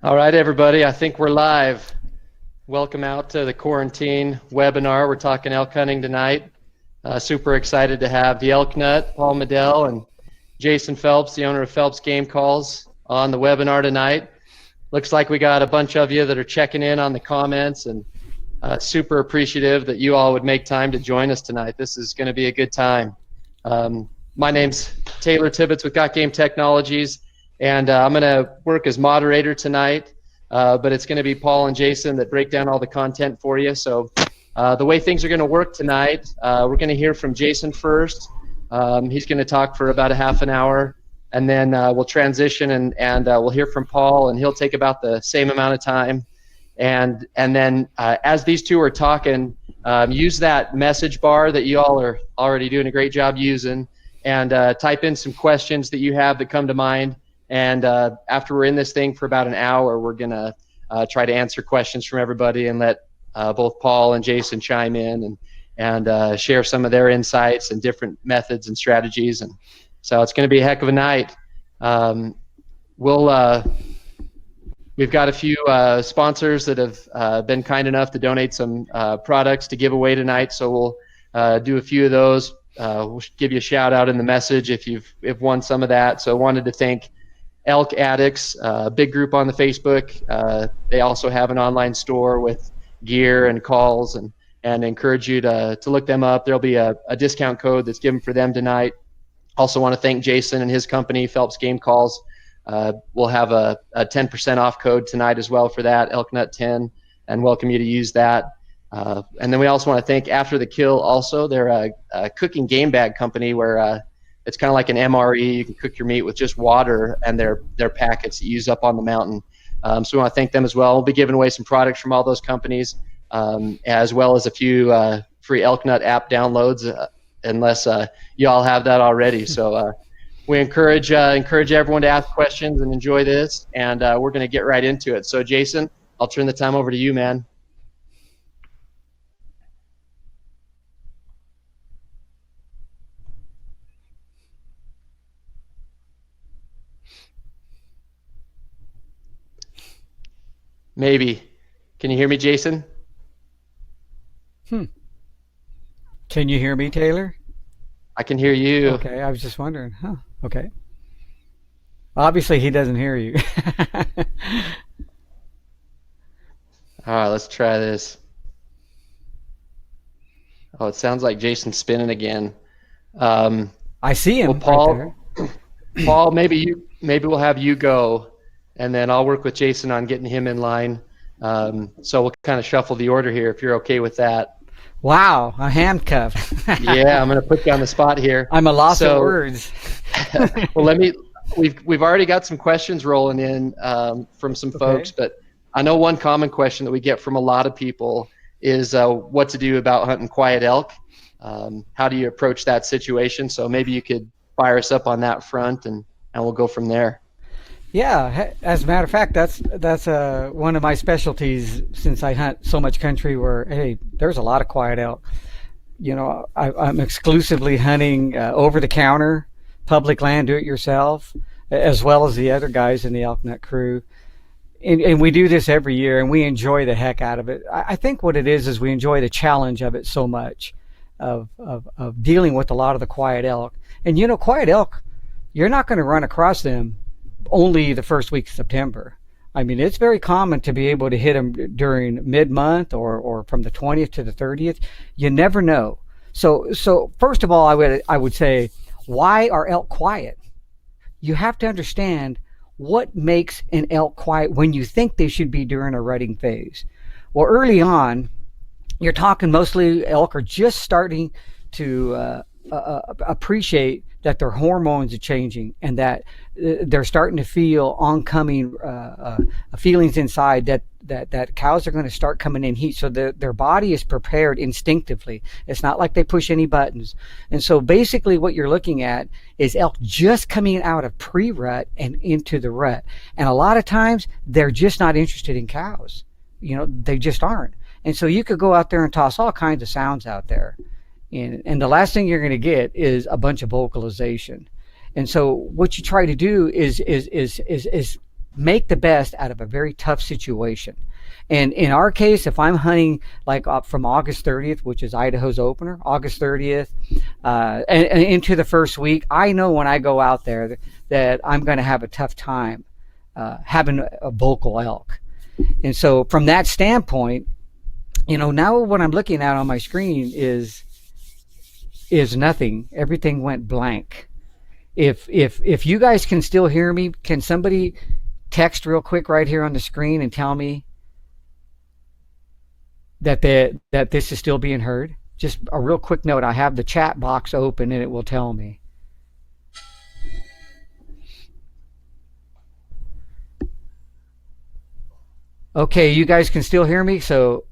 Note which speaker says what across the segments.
Speaker 1: All right, everybody, I think we're live. Welcome out to the quarantine webinar. We're talking elk hunting tonight. Super excited to have the ElkNut, Paul Medel, and Jason Phelps, the owner of Phelps Game Calls, on the webinar tonight. Looks like we got a bunch of you that are checking in on the comments, and super appreciative that you all would make time to join us tonight. This is going to be a good time. My name's Taylor Tibbetts with Got Game Technologies. And I'm going to work as moderator tonight, but it's going to be Paul and Jason that break down all the content for you. So the way things are going to work tonight, we're going to hear from Jason first. He's going to talk for about a half an hour, and then we'll transition and we'll hear from Paul, and he'll take about the same amount of time. And then as these two are talking, use that message bar that you all are already doing a great job using, and type in some questions that you have that come to mind. And after we're in this thing for about an hour, we're going to try to answer questions from everybody and let both Paul and Jason chime in and share some of their insights and different methods and strategies. And so it's going to be a heck of a night. We've got a few sponsors that have been kind enough to donate some products to give away tonight. So we'll do a few of those. We'll give you a shout out in the message if you've won some of that. So I wanted to thank Elk Addicts, a big group on the Facebook. They also have an online store with gear and calls, and encourage you to look them up. There'll be a discount code that's given for them tonight. Also want to thank Jason and his company, Phelps Game Calls. We'll have a 10% off code tonight as well for that, ElkNut 10, and welcome you to use that. And then we also want to thank After the Kill also. They're a cooking game bag company where it's kind of like an MRE. You can cook your meat with just water and their packets that you use up on the mountain. So we want to thank them as well. We'll be giving away some products from all those companies, as well as a few free ElkNut app downloads, unless you all have that already. So we encourage everyone to ask questions and enjoy this, and we're going to get right into it. So Jason, I'll turn the time over to you, man. Maybe. Can you hear me, Jason?
Speaker 2: Can you hear me, Taylor?
Speaker 1: I can hear you.
Speaker 2: Okay, I was just wondering. Okay. Obviously, he doesn't hear you.
Speaker 1: All right, let's try this. Oh, it sounds like Jason's spinning again.
Speaker 2: I see him.
Speaker 1: Well, Paul,
Speaker 2: right there.
Speaker 1: Paul, maybe we'll have you go, and then I'll work with Jason on getting him in line. So we'll kind of shuffle the order here, if you're okay with that.
Speaker 2: Wow, a handcuff.
Speaker 1: Yeah, I'm going to put you on the spot here.
Speaker 2: I'm a loss of words.
Speaker 1: Well, we've already got some questions rolling in from some folks, but I know one common question that we get from a lot of people is what to do about hunting quiet elk. How do you approach that situation? So maybe you could fire us up on that front, and we'll go from there.
Speaker 2: Yeah, as a matter of fact, that's one of my specialties, since I hunt so much country where, hey, there's a lot of quiet elk. You know, I'm exclusively hunting over-the-counter, public land, do-it-yourself, as well as the other guys in the ElkNut crew. And we do this every year, and we enjoy the heck out of it. I think what it is we enjoy the challenge of it so much, of dealing with a lot of the quiet elk. And, you know, quiet elk, you're not going to run across them only the first week of September. I mean, it's very common to be able to hit them during mid-month or from the 20th to the 30th. You never know. So first of all, I would say, why are elk quiet? You have to understand what makes an elk quiet when you think they should be during a rutting phase. Well, early on, you're talking mostly elk are just starting to appreciate that their hormones are changing, and that they're starting to feel oncoming feelings inside that cows are going to start coming in heat. So their body is prepared instinctively. It's not like they push any buttons. And so basically what you're looking at is elk just coming out of pre-rut and into the rut. And a lot of times they're just not interested in cows. You know, they just aren't. And so you could go out there and toss all kinds of sounds out there. And the last thing you're going to get is a bunch of vocalization. And so what you try to do is make the best out of a very tough situation. And in our case, if I'm hunting like from August 30th, which is Idaho's opener, August 30th, and into the first week, I know when I go out there that I'm going to have a tough time having a vocal elk. And so from that standpoint, now what I'm looking at on my screen is nothing. Everything went blank. If you guys can still hear me, can somebody text real quick right here on the screen and tell me that this is still being heard? Just a real quick note. I have the chat box open and it will tell me. Okay, you guys can still hear me. So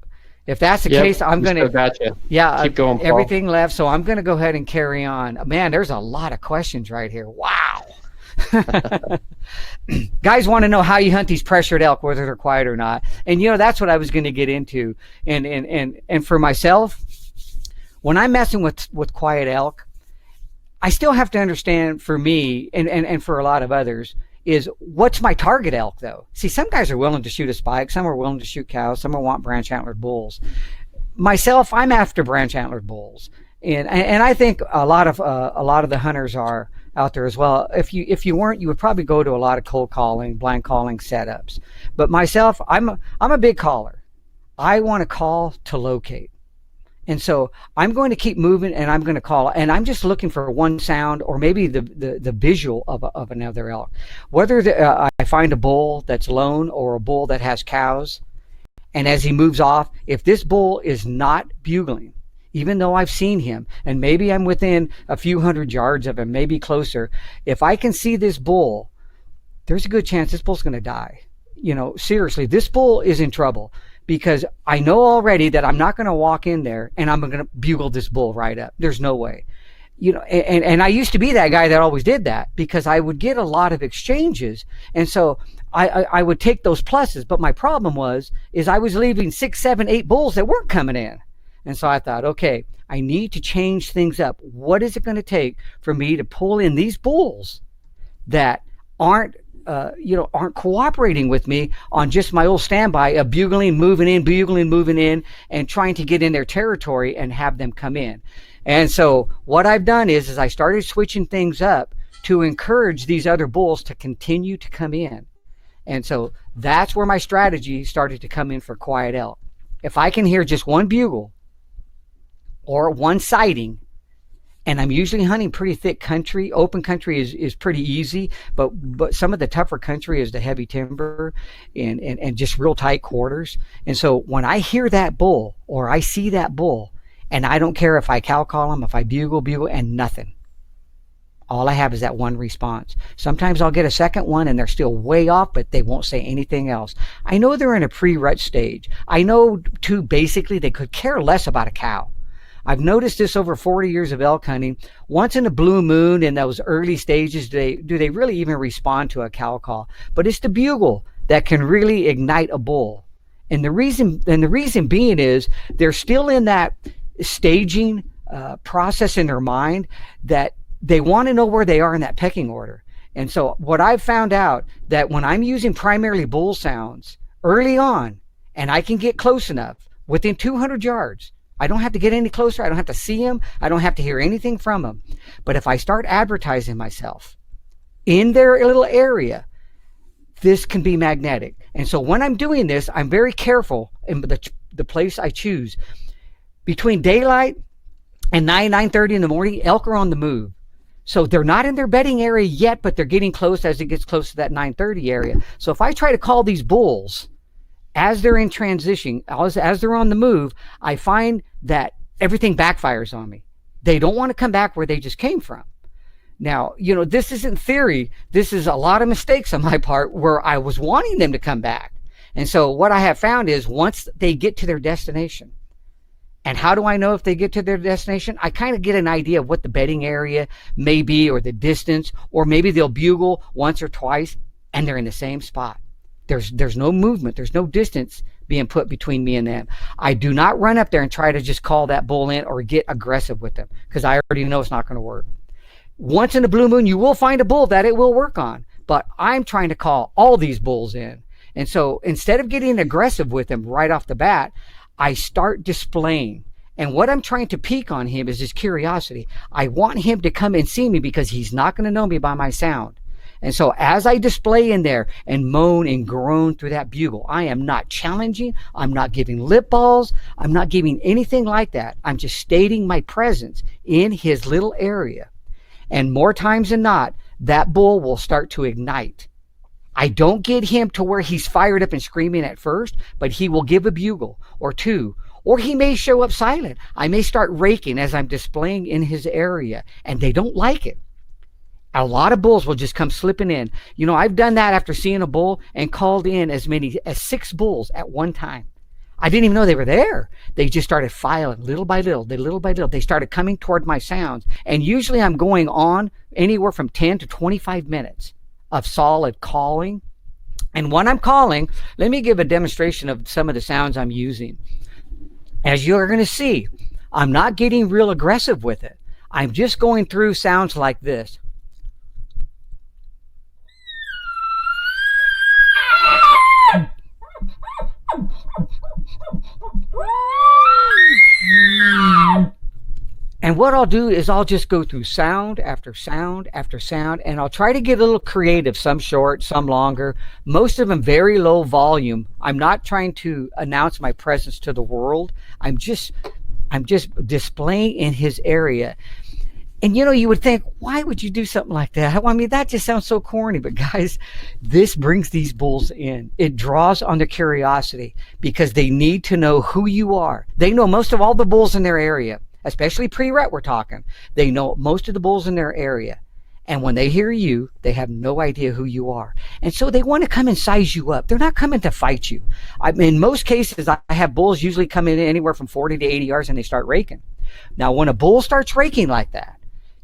Speaker 2: if that's the case, I'm going to,
Speaker 1: gotcha.
Speaker 2: Yeah,
Speaker 1: keep going, Paul.
Speaker 2: Everything left. So I'm going to go ahead and carry on. Man, there's a lot of questions right here. Wow. Guys want to know how you hunt these pressured elk, whether they're quiet or not. And that's what I was going to get into. And for myself, when I'm messing with quiet elk, I still have to understand, for me and for a lot of others, is what's my target elk though. See, some guys are willing to shoot a spike, some are willing to shoot cows, some want branch antlered bulls. Myself, I'm after branch antlered bulls. And I think a lot of the hunters are out there as well. If you weren't, you would probably go to a lot of cold calling, blind calling setups. But myself, I'm a big caller. I want to call to locate. And so I'm going to keep moving and I'm going to call, and I'm just looking for one sound or maybe the visual of another elk. Whether I find a bull that's lone or a bull that has cows, and as he moves off, if this bull is not bugling, even though I've seen him, and maybe I'm within a few hundred yards of him, maybe closer, if I can see this bull, there's a good chance this bull's going to die. Seriously, this bull is in trouble, because I know already that I'm not going to walk in there and I'm going to bugle this bull right up. There's no way. And I used to be that guy that always did that, because I would get a lot of exchanges. And so I would take those pluses. But my problem is I was leaving 6, 7, 8 bulls that weren't coming in. And so I thought, okay, I need to change things up. What is it going to take for me to pull in these bulls that aren't cooperating with me on just my old standby of bugling, moving in, and trying to get in their territory and have them come in. And so what I've done is I started switching things up to encourage these other bulls to continue to come in. And so that's where my strategy started to come in for quiet elk. If I can hear just one bugle or one sighting, and I'm usually hunting pretty thick country. Open country is pretty easy, but some of the tougher country is the heavy timber and just real tight quarters. And so when I hear that bull or I see that bull, and I don't care if I cow call him, if I bugle, and nothing. All I have is that one response. Sometimes I'll get a second one and they're still way off, but they won't say anything else. I know they're in a pre-rut stage. I know, too, basically they could care less about a cow. I've noticed this over 40 years of elk hunting. Once in a blue moon in those early stages, do they really even respond to a cow call? But it's the bugle that can really ignite a bull. And the reason being is they're still in that staging process in their mind that they want to know where they are in that pecking order. And so what I've found out, that when I'm using primarily bull sounds early on, and I can get close enough within 200 yards, I don't have to get any closer. I don't have to see him. I don't have to hear anything from him. But if I start advertising myself in their little area, this can be magnetic. And so when I'm doing this, I'm very careful in the place I choose. Between daylight and 9:30 in the morning, elk are on the move. So they're not in their bedding area yet, but they're getting close as it gets close to that 9:30 area. So if I try to call these bulls as they're in transition, as they're on the move, I find that everything backfires on me. They don't want to come back where they just came from. Now, this isn't theory. This is a lot of mistakes on my part where I was wanting them to come back. And so what I have found is once they get to their destination, and how do I know if they get to their destination? I kind of get an idea of what the bedding area may be, or the distance, or maybe they'll bugle once or twice and they're in the same spot. There's no movement. There's no distance being put between me and them. I do not run up there and try to just call that bull in or get aggressive with them, because I already know it's not going to work. Once in a blue moon, you will find a bull that it will work on. but I'm trying to call all these bulls in. And so instead of getting aggressive with him right off the bat, I start displaying. And what I'm trying to pique on him is his curiosity. I want him to come and see me because he's not going to know me by my sound. And so as I display in there and moan and groan through that bugle, I am not challenging. I'm not giving lip balls. I'm not giving anything like that. I'm just stating my presence in his little area. And more times than not, that bull will start to ignite. I don't get him to where he's fired up and screaming at first, but he will give a bugle or two, or he may show up silent. I may start raking as I'm displaying in his area, and they don't like it. A lot of bulls will just come slipping in. You know, I've done that after seeing a bull and called in as many as 6 bulls at one time. I didn't even know they were there. They just started filing little by little, little by little. They started coming toward my sounds. And usually I'm going on anywhere from 10 to 25 minutes of solid calling. And when I'm calling, let me give a demonstration of some of the sounds I'm using. As you're going to see, I'm not getting real aggressive with it. I'm just going through sounds like this. And what I'll do is I'll just go through sound after sound after sound, and I'll try to get a little creative, some short, some longer, most of them very low volume. I'm not trying to announce my presence to the world. I'm just displaying in his area. And you know, you would think, why would you do something like that? I mean, that just sounds so corny. But guys, this brings these bulls in. It draws on their curiosity because they need to know who you are. They know most of all the bulls in their area, especially pre-rut we're talking. They know most of the bulls in their area. And when they hear you, they have no idea who you are. And so they want to come and size you up. They're not coming to fight you. I mean, in most cases, I have bulls usually come in anywhere from 40 to 80 yards and they start raking. Now, when a bull starts raking like that,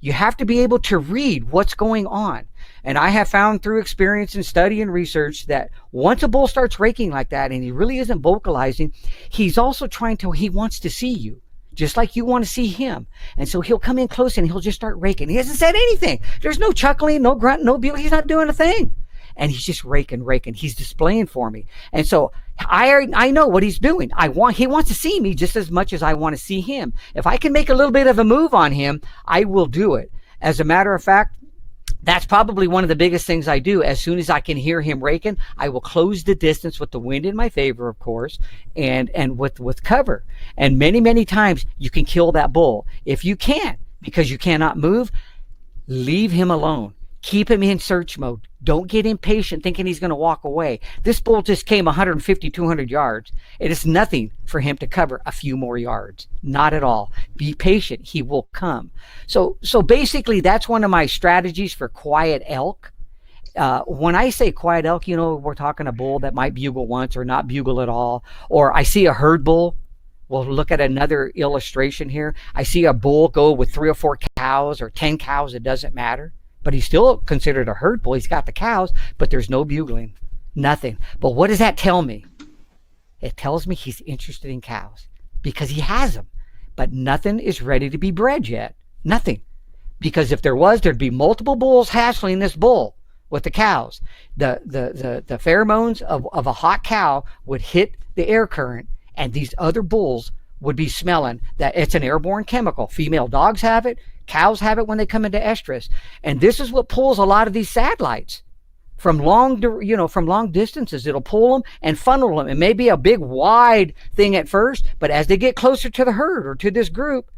Speaker 2: you have to be able to read what's going on. And I have found through experience and study and research that once a bull starts raking like that and he really isn't vocalizing, he's also he wants to see you, just like you want to see him. And so he'll come in close and he'll just start raking. He hasn't said anything. There's no chuckling, no grunting, no bugling. He's not doing a thing. And he's just raking. He's displaying for me. And so I know what he's doing. He wants to see me just as much as I want to see him. If I can make a little bit of a move on him, I will do it. As a matter of fact, that's probably one of the biggest things I do. As soon as I can hear him raking, I will close the distance with the wind in my favor, of course, and with cover. And many, many times you can kill that bull. If you can't, because you cannot move, leave him alone. Keep him in search mode. Don't get impatient thinking he's going to walk away. This bull just came 150, 200 yards. It is nothing for him to cover a few more yards. Not at all. Be patient. He will come. So basically, that's one of my strategies for quiet elk. When I say quiet elk, you know, we're talking a bull that might bugle once or not bugle at all. Or I see a herd bull. We'll look at another illustration here. I see a bull go with 3 or 4 cows or 10 cows. It doesn't matter. But he's still considered a herd bull. He's got the cows, but there's no bugling, nothing. But what does that tell me? It tells me he's interested in cows because he has them, but nothing is ready to be bred yet. Nothing. Because if there was, there'd be multiple bulls hassling this bull with the cows. The pheromones of a hot cow would hit the air current, and these other bulls would be smelling that it's an airborne chemical. Female dogs have it. Cows have it when they come into estrus. And this is what pulls a lot of these satellites from long distances. It'll pull them and funnel them. It may be a big wide thing at first, but as they get closer to the herd or to this group,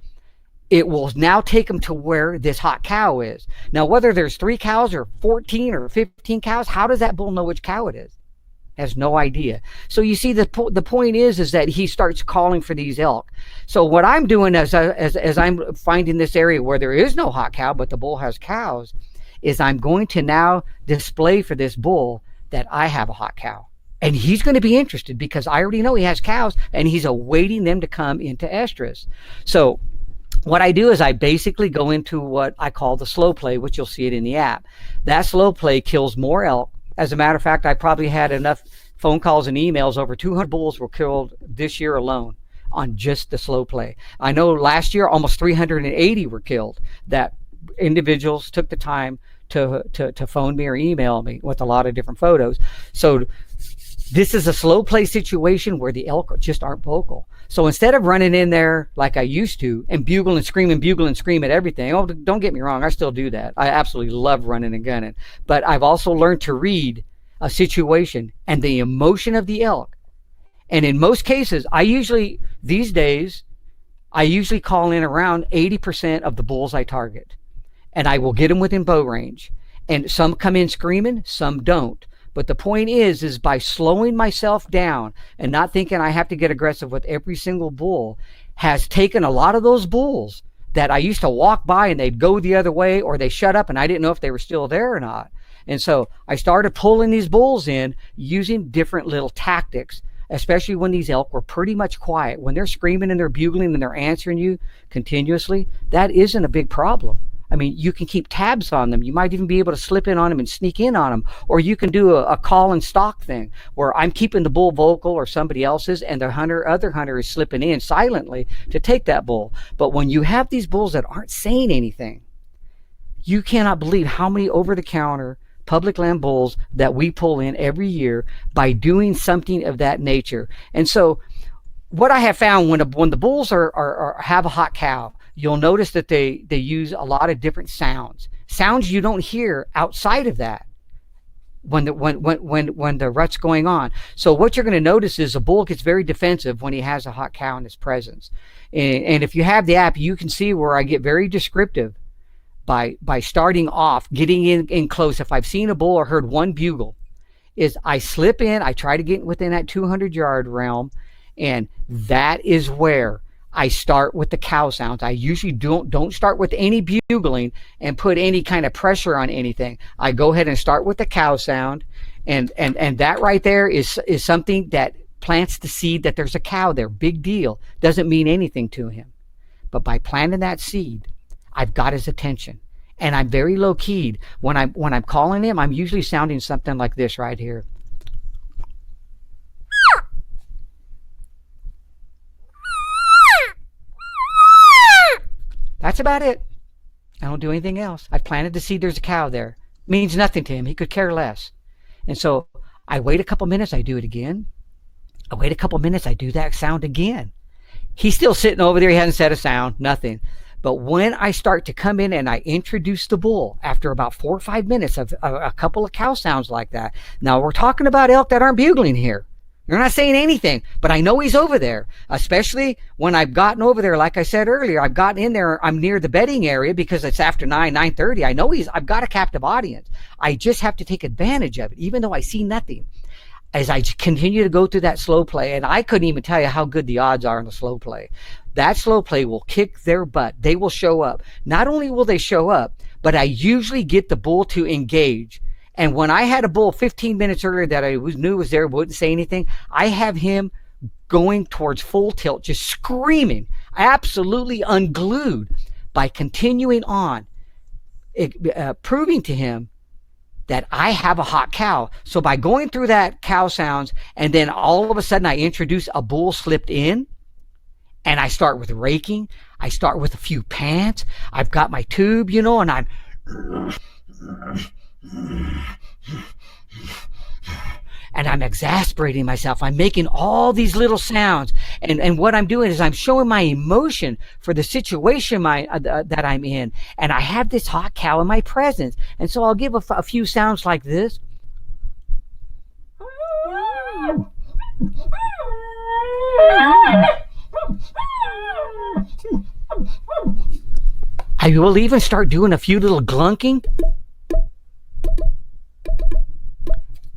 Speaker 2: it will now take them to where this hot cow is. Now, whether there's 3 cows or 14 or 15 cows, how does that bull know which cow it is? Has no idea. So you see, the point is that he starts calling for these elk. So what I'm doing as I'm finding this area where there is no hot cow, but the bull has cows, is I'm going to now display for this bull that I have a hot cow. And he's going to be interested because I already know he has cows and he's awaiting them to come into estrus. So what I do is I basically go into what I call the slow play, which you'll see it in the app. That slow play kills more elk. As a matter of fact, I probably had enough phone calls and emails. Over 200 bulls were killed this year alone on just the slow play. I know last year almost 380 were killed. That individuals took the time to phone me or email me with a lot of different photos. So this is a slow play situation where the elk just aren't vocal. So instead of running in there like I used to and bugle and scream at everything, oh, don't get me wrong, I still do that. I absolutely love running and gunning. But I've also learned to read a situation and the emotion of the elk. And in most cases, these days, I usually call in around 80% of the bulls I target. And I will get them within bow range. And some come in screaming, some don't. But the point is by slowing myself down and not thinking I have to get aggressive with every single bull, has taken a lot of those bulls that I used to walk by and they'd go the other way, or they shut up and I didn't know if they were still there or not. And so I started pulling these bulls in using different little tactics, especially when these elk were pretty much quiet. When they're screaming and they're bugling and they're answering you continuously, that isn't a big problem. I mean, you can keep tabs on them. You might even be able to slip in on them and sneak in on them. Or you can do a call and stalk thing where I'm keeping the bull vocal or somebody else's, and the other hunter is slipping in silently to take that bull. But when you have these bulls that aren't saying anything, you cannot believe how many over-the-counter public land bulls that we pull in every year by doing something of that nature. And so what I have found when the bulls have a hot cow, you'll notice that they use a lot of different sounds you don't hear outside of that when the rut's going on. So what you're going to notice is a bull gets very defensive when he has a hot cow in his presence. And if you have the app, you can see where I get very descriptive by starting off, getting in close. If I've seen a bull or heard one bugle, is I slip in, I try to get within that 200-yard realm, and that is where I start with the cow sounds. I usually don't start with any bugling and put any kind of pressure on anything. I go ahead and start with the cow sound, and that right there is something that plants the seed that there's a cow there. Big deal. Doesn't mean anything to him. But by planting that seed, I've got his attention. And I'm very low keyed. When I'm calling him, I'm usually sounding something like this right here. That's about it. I don't do anything else. I've planted the seed. There's a cow there. Means nothing to him. He could care less. And so I wait a couple minutes. I do it again. I wait a couple minutes. I do that sound again. He's still sitting over there. He hasn't said a sound. Nothing. But when I start to come in and I introduce the bull after about 4 or 5 minutes of a couple of cow sounds like that. Now we're talking about elk that aren't bugling here. You're not saying anything, but I know he's over there, especially when I've gotten over there. Like I said earlier, I've gotten in there. I'm near the bedding area because it's after 9:30. I know I've got a captive audience. I just have to take advantage of it, even though I see nothing. As I continue to go through that slow play, and I couldn't even tell you how good the odds are in the slow play. That slow play will kick their butt. They will show up. Not only will they show up, but I usually get the bull to engage. And when I had a bull 15 minutes earlier that I knew was there, wouldn't say anything, I have him going towards full tilt, just screaming, absolutely unglued, by continuing on, proving to him that I have a hot cow. So by going through that cow sounds, and then all of a sudden I introduce a bull slipped in, and I start with raking, I start with a few pants, I've got my tube, and I'm exasperating myself. I'm making all these little sounds, and what I'm doing is I'm showing my emotion for the situation that I'm in, and I have this hot cow in my presence. And so I'll give a few sounds like this. I will even start doing a few little glunking.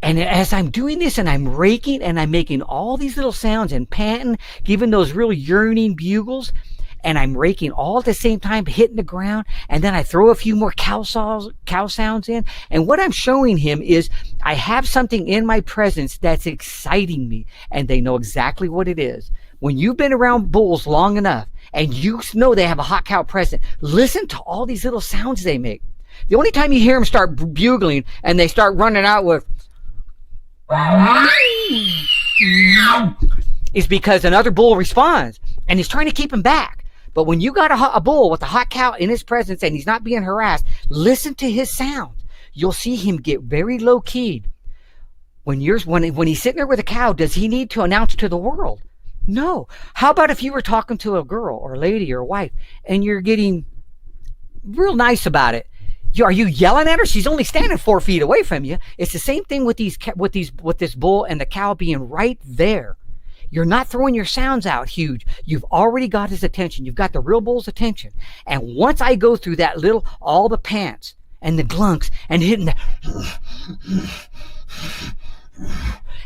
Speaker 2: And as I'm doing this and I'm raking and I'm making all these little sounds and panting, giving those real yearning bugles, and I'm raking all at the same time, hitting the ground, and then I throw a few more cow sounds in. And what I'm showing him is I have something in my presence that's exciting me, and they know exactly what it is. When you've been around bulls long enough and you know they have a hot cow present, listen to all these little sounds they make. The only time you hear them start bugling and they start running out with is because another bull responds and he's trying to keep him back. But when you got a bull with a hot cow in his presence and he's not being harassed, listen to his sound. you'll see him get very low keyed. When he's sitting there with a cow, does he need to announce to the world? No. How about if you were talking to a girl or a lady or a wife and you're getting real nice about it? Are you yelling at her? She's only standing 4 feet away from you. It's the same thing with this bull and the cow being right there. You're not throwing your sounds out huge. You've already got his attention. You've got the real bull's attention. And once I go through that all the pants and the glunks and hitting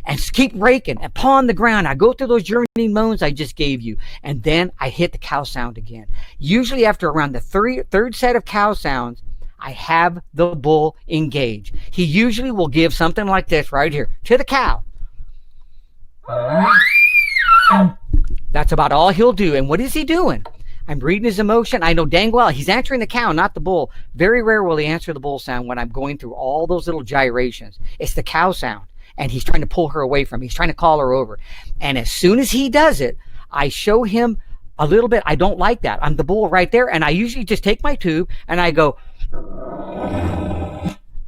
Speaker 2: and keep raking and pawing the ground, I go through those journeying moans I just gave you, and then I hit the cow sound again. Usually after around the third set of cow sounds, I have the bull engage. He usually will give something like this right here to the cow. That's about all he'll do. And what is he doing? I'm reading his emotion. I know dang well he's answering the cow, not the bull. Very rare will he answer the bull sound when I'm going through all those little gyrations. It's the cow sound. And he's trying to pull her away from me. He's trying to call her over. And as soon as he does it, I show him a little bit. I don't like that. I'm the bull right there. And I usually just take my tube and I go,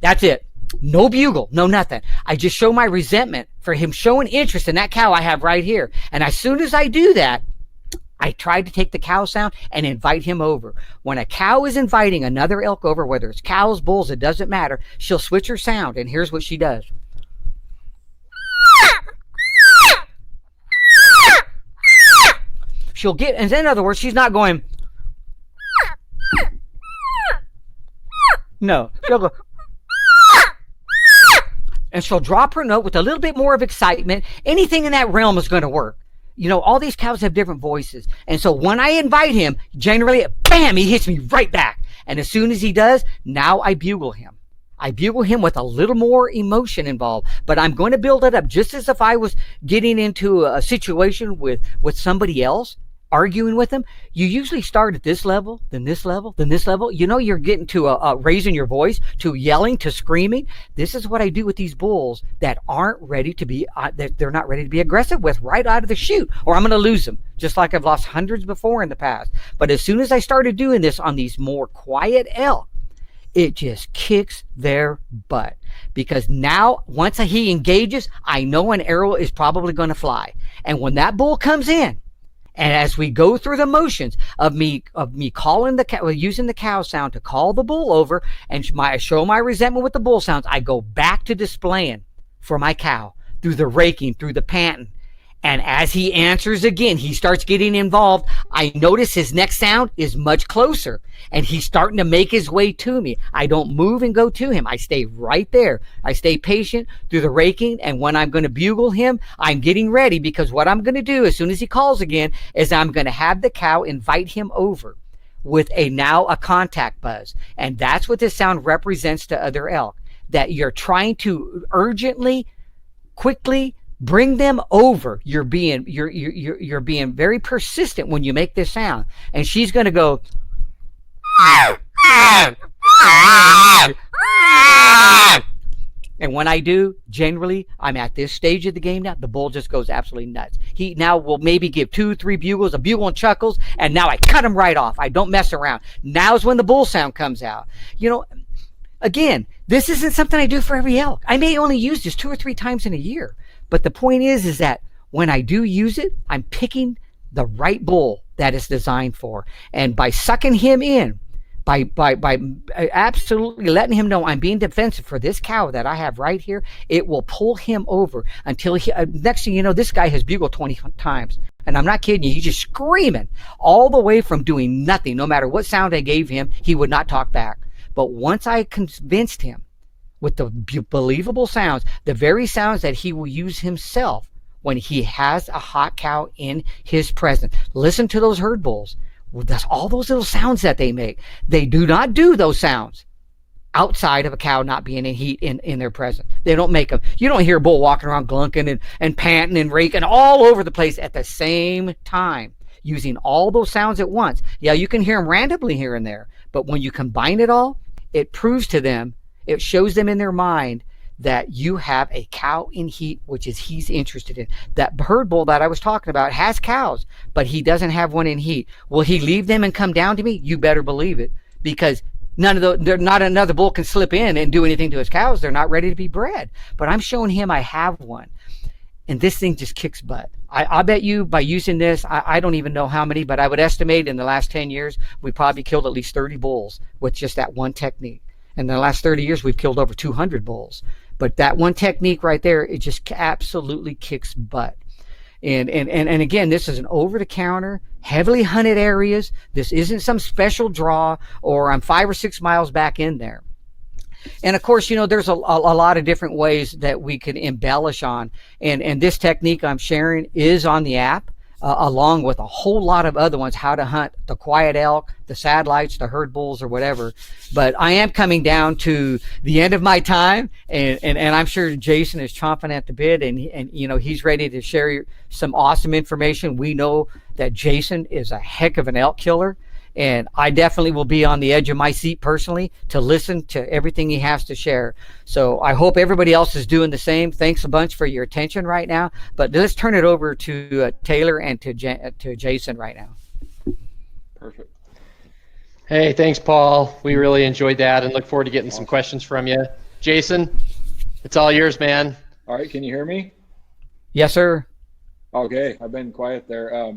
Speaker 2: that's it. No bugle, no nothing. I just show my resentment for him showing interest in that cow I have right here. And as soon as I do that, I try to take the cow sound and invite him over. When a cow is inviting another elk over, whether it's cows, bulls, it doesn't matter, she'll switch her sound. And here's what she does. She'll get, and in other words, she's not going, no, she'll go, and she'll drop her note with a little bit more of excitement. Anything in that realm is going to work. You know, all these cows have different voices. And so when I invite him, generally, bam, he hits me right back. And as soon as he does, now I bugle him. I bugle him with a little more emotion involved, but I'm going to build it up just as if I was getting into a situation with somebody else, arguing with them. You usually start at this level, then this level, then this level. You know, you're getting to raising your voice, to yelling, to screaming. This is what I do with these bulls that aren't ready to be, they're not ready to be aggressive with right out of the chute, or I'm going to lose them, just like I've lost hundreds before in the past. But as soon as I started doing this on these more quiet elk, it just kicks their butt, because now once he engages, I know an arrow is probably going to fly. And when that bull comes in, and as we go through the motions of me calling the cow, using the cow sound to call the bull over, and show my resentment with the bull sounds, I go back to displaying for my cow through the raking, through the panting. And as he answers again, he starts getting involved. I notice his next sound is much closer, and he's starting to make his way to me. I don't move and go to him. I stay right there. I stay patient through the raking, and when I'm going to bugle him, I'm getting ready, because what I'm going to do as soon as he calls again is I'm going to have the cow invite him over with a contact buzz. And that's what this sound represents to other elk, that you're trying to urgently, quickly bring them over. You're being very persistent when you make this sound. And she's going to go, and when I do, generally, I'm at this stage of the game now, the bull just goes absolutely nuts. He now will maybe give 2-3 bugles, a bugle and chuckles, and now I cut him right off. I don't mess around. Now's when the bull sound comes out. You know, again, this isn't something I do for every elk. I may only use this 2 or 3 times in a year. But the point is that when I do use it, I'm picking the right bull that it's designed for. And by sucking him in, by absolutely letting him know I'm being defensive for this cow that I have right here, it will pull him over until he, next thing you know, this guy has bugled 20 times. And I'm not kidding you. He's just screaming all the way from doing nothing. No matter what sound I gave him, he would not talk back. But once I convinced him with the believable sounds, the very sounds that he will use himself when he has a hot cow in his presence. Listen to those herd bulls. That's all those little sounds that they make. They do not do those sounds outside of a cow not being in heat in their presence. They don't make them. You don't hear a bull walking around glunking and panting and raking all over the place at the same time, using all those sounds at once. Yeah, you can hear them randomly here and there, but when you combine it all, it proves to them, it shows them in their mind that you have a cow in heat, which is he's interested in. That herd bull that I was talking about has cows, but he doesn't have one in heat. Will he leave them and come down to me? You better believe it, because not another bull can slip in and do anything to his cows. They're not ready to be bred. But I'm showing him I have one. And this thing just kicks butt. I bet you by using this, I don't even know how many, but I would estimate in the last 10 years, we probably killed at least 30 bulls with just that one technique. And in the last 30 years, we've killed over 200 bulls. But that one technique right there, it just absolutely kicks butt. And again, this is an over-the-counter, heavily hunted areas. This isn't some special draw or I'm 5 or 6 miles back in there. And of course, there's a lot of different ways that we could embellish on. And this technique I'm sharing is on the app, along with a whole lot of other ones, how to hunt the quiet elk, the satellites, the herd bulls, or whatever. But I am coming down to the end of my time, and I'm sure Jason is chomping at the bit, and he's ready to share some awesome information. We know that Jason is a heck of an elk killer. And I definitely will be on the edge of my seat personally to listen to everything he has to share. So I hope everybody else is doing the same. Thanks a bunch for your attention right now. But let's turn it over to Taylor and to Jason right now.
Speaker 3: Perfect.
Speaker 1: Hey, thanks, Paul. We really enjoyed that and look forward to getting some questions from you. Jason, it's all yours, man.
Speaker 3: All right, can you hear me?
Speaker 2: Yes, sir.
Speaker 3: Okay, I've been quiet there.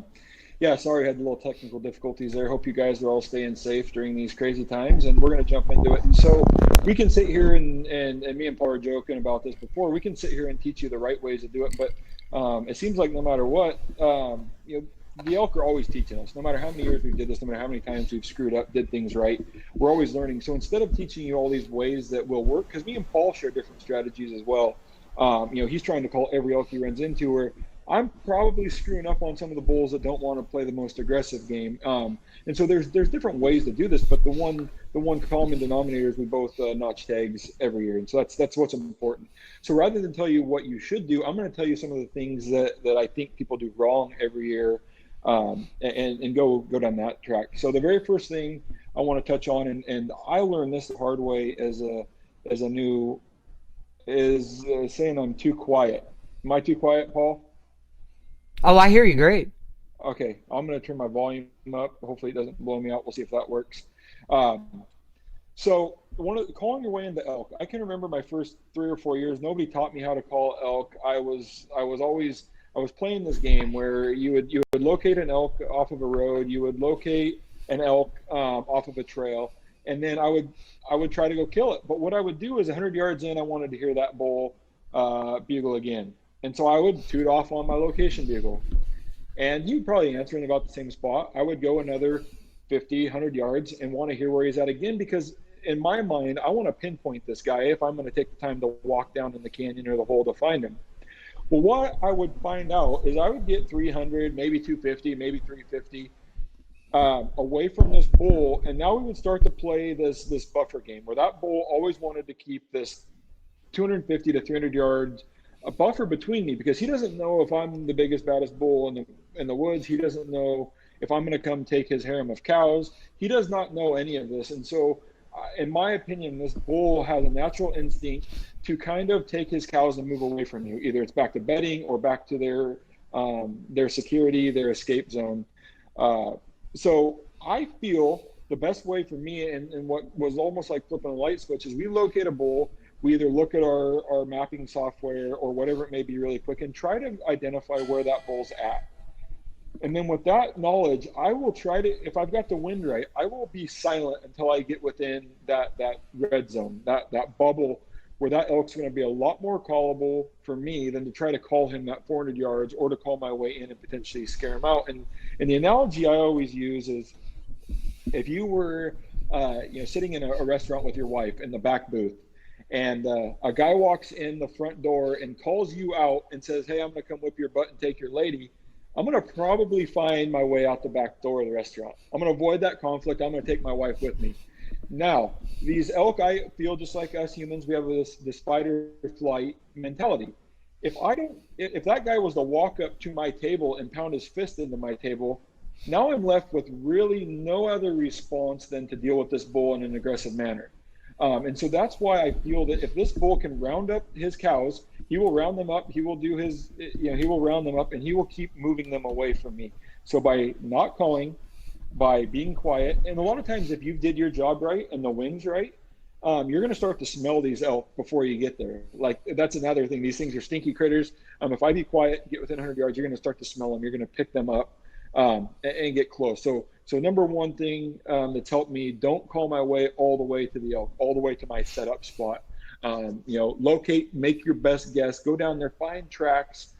Speaker 3: Yeah, sorry, I had a little technical difficulties there. Hope you guys are all staying safe during these crazy times, and we're going to jump into it. And so we can sit here, and me and Paul were joking about this before, we can sit here and teach you the right ways to do it, but it seems like no matter what, the elk are always teaching us. No matter how many years we've did this, no matter how many times we've screwed up, did things right, we're always learning. So instead of teaching you all these ways that will work, because me and Paul share different strategies as well. He's trying to call every elk he runs into, where I'm probably screwing up on some of the bulls that don't want to play the most aggressive game. And so there's different ways to do this, but the one common denominator is we both notch tags every year. And so that's what's important. So rather than tell you what you should do, I'm going to tell you some of the things that I think people do wrong every year, and go down that track. So the very first thing I want to touch on, and I learned this the hard way as a new, is saying I'm too quiet. Am I too quiet, Paul?
Speaker 2: Oh, I hear you great.
Speaker 3: Okay, I'm going to turn my volume up. Hopefully it doesn't blow me out. We'll see if that works. So calling your way into elk, I can remember my first 3 or 4 years, nobody taught me how to call elk. I was playing this game where you would locate an elk off of a road, you would locate an elk off of a trail, and then I would try to go kill it. But what I would do is 100 yards in, I wanted to hear that bull bugle again. And so I would toot off on my location bugle. And he'd probably answer in about the same spot. I would go another 50, 100 yards and want to hear where he's at again, because in my mind, I want to pinpoint this guy if I'm going to take the time to walk down in the canyon or the hole to find him. Well, what I would find out is I would get 300, maybe 250, maybe 350 away from this bull. And now we would start to play this buffer game where that bull always wanted to keep this 250 to 300 yards a buffer between me, because he doesn't know if I'm the biggest, baddest bull in the woods. He doesn't know if I'm going to come take his harem of cows. He does not know any of this. And so in my opinion, this bull has a natural instinct to kind of take his cows and move away from you. Either it's back to bedding or back to their security, their escape zone. So I feel the best way for me, and what was almost like flipping a light switch, is we locate a bull. We either look at our mapping software or whatever it may be really quick and try to identify where that bull's at. And then with that knowledge, I will try to, if I've got the wind right, I will be silent until I get within that red zone, that bubble where that elk's going to be a lot more callable for me than to try to call him that 400 yards or to call my way in and potentially scare him out. And the analogy I always use is if you were sitting in a restaurant with your wife in the back booth, and a guy walks in the front door and calls you out and says, "Hey, I'm going to come whip your butt and take your lady," I'm going to probably find my way out the back door of the restaurant. I'm going to avoid that conflict. I'm going to take my wife with me. Now, these elk, I feel just like us humans, we have this fight or flight mentality. If that guy was to walk up to my table and pound his fist into my table, now I'm left with really no other response than to deal with this bull in an aggressive manner. And so that's why I feel that if this bull can round up his cows, he will round them up. He will do he will round them up, and he will keep moving them away from me. So by not calling, by being quiet. And a lot of times, if you did your job right and the wind's right, you're going to start to smell these elk before you get there. Like, that's another thing. These things are stinky critters. If I be quiet, get within 100 yards, you're going to start to smell them. You're going to pick them up and get close. So number one thing that's helped me: don't call my way all the way to the elk, all the way to my setup spot. Locate, make your best guess, go down there, find tracks,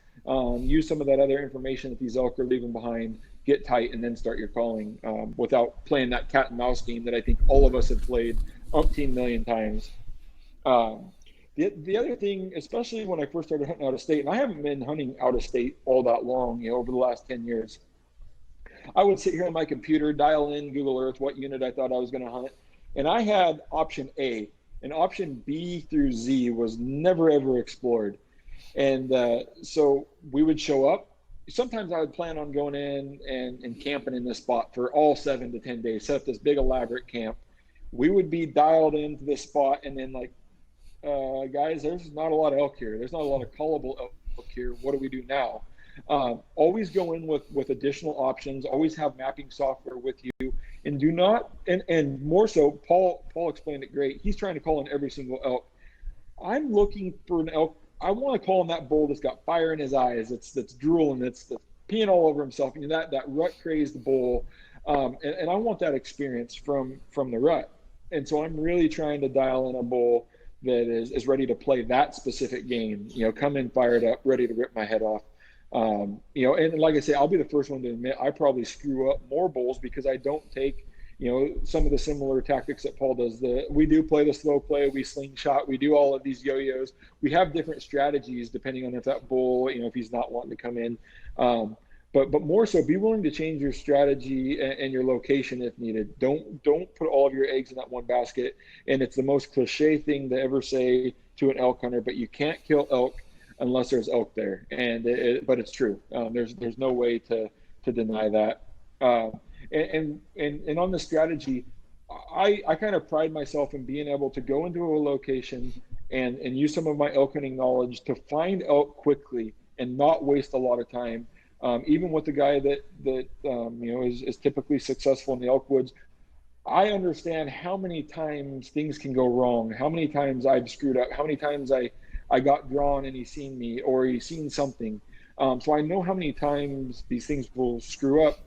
Speaker 3: use some of that other information that these elk are leaving behind, get tight, and then start your calling without playing that cat and mouse game that I think all of us have played umpteen million times. The other thing, especially when I first started hunting out of state, and I haven't been hunting out of state all that long, over the last 10 years, I would sit here on my computer, dial in Google Earth what unit I thought I was going to hunt, and I had option A, and option B through Z was never ever explored. And so we would show up. Sometimes I would plan on going in and camping in this spot for all 7 to 10 days, set up this big elaborate camp. We would be dialed into this spot, and then like, guys, there's not a lot of elk here. There's not a lot of callable elk here. What do we do now? Always go in with additional options. Always have mapping software with you, and do not, and more so, Paul explained it great. He's trying to call in every single elk. I'm looking for an elk. I want to call in that bull that's got fire in his eyes, that's drooling, that's peeing all over himself, that rut crazed bull, and I want that experience from the rut. And so I'm really trying to dial in a bull that is ready to play that specific game, come in fired up, ready to rip my head off. And like I say, I'll be the first one to admit I probably screw up more bulls because I don't take, some of the similar tactics that Paul does. We do play the slow play, we slingshot, we do all of these yo-yos. We have different strategies depending on if that bull, if he's not wanting to come in. But more so, be willing to change your strategy and your location if needed. Don't put all of your eggs in that one basket. And it's the most cliche thing to ever say to an elk hunter, but you can't kill elk unless there's elk there. But it's true. There's no way to deny that. And on the strategy, I kind of pride myself in being able to go into a location and use some of my elk hunting knowledge to find elk quickly and not waste a lot of time. Even with the guy that is typically successful in the elk woods, I understand how many times things can go wrong, how many times I've screwed up, how many times I got drawn and he's seen me or he's seen something. So I know how many times these things will screw up.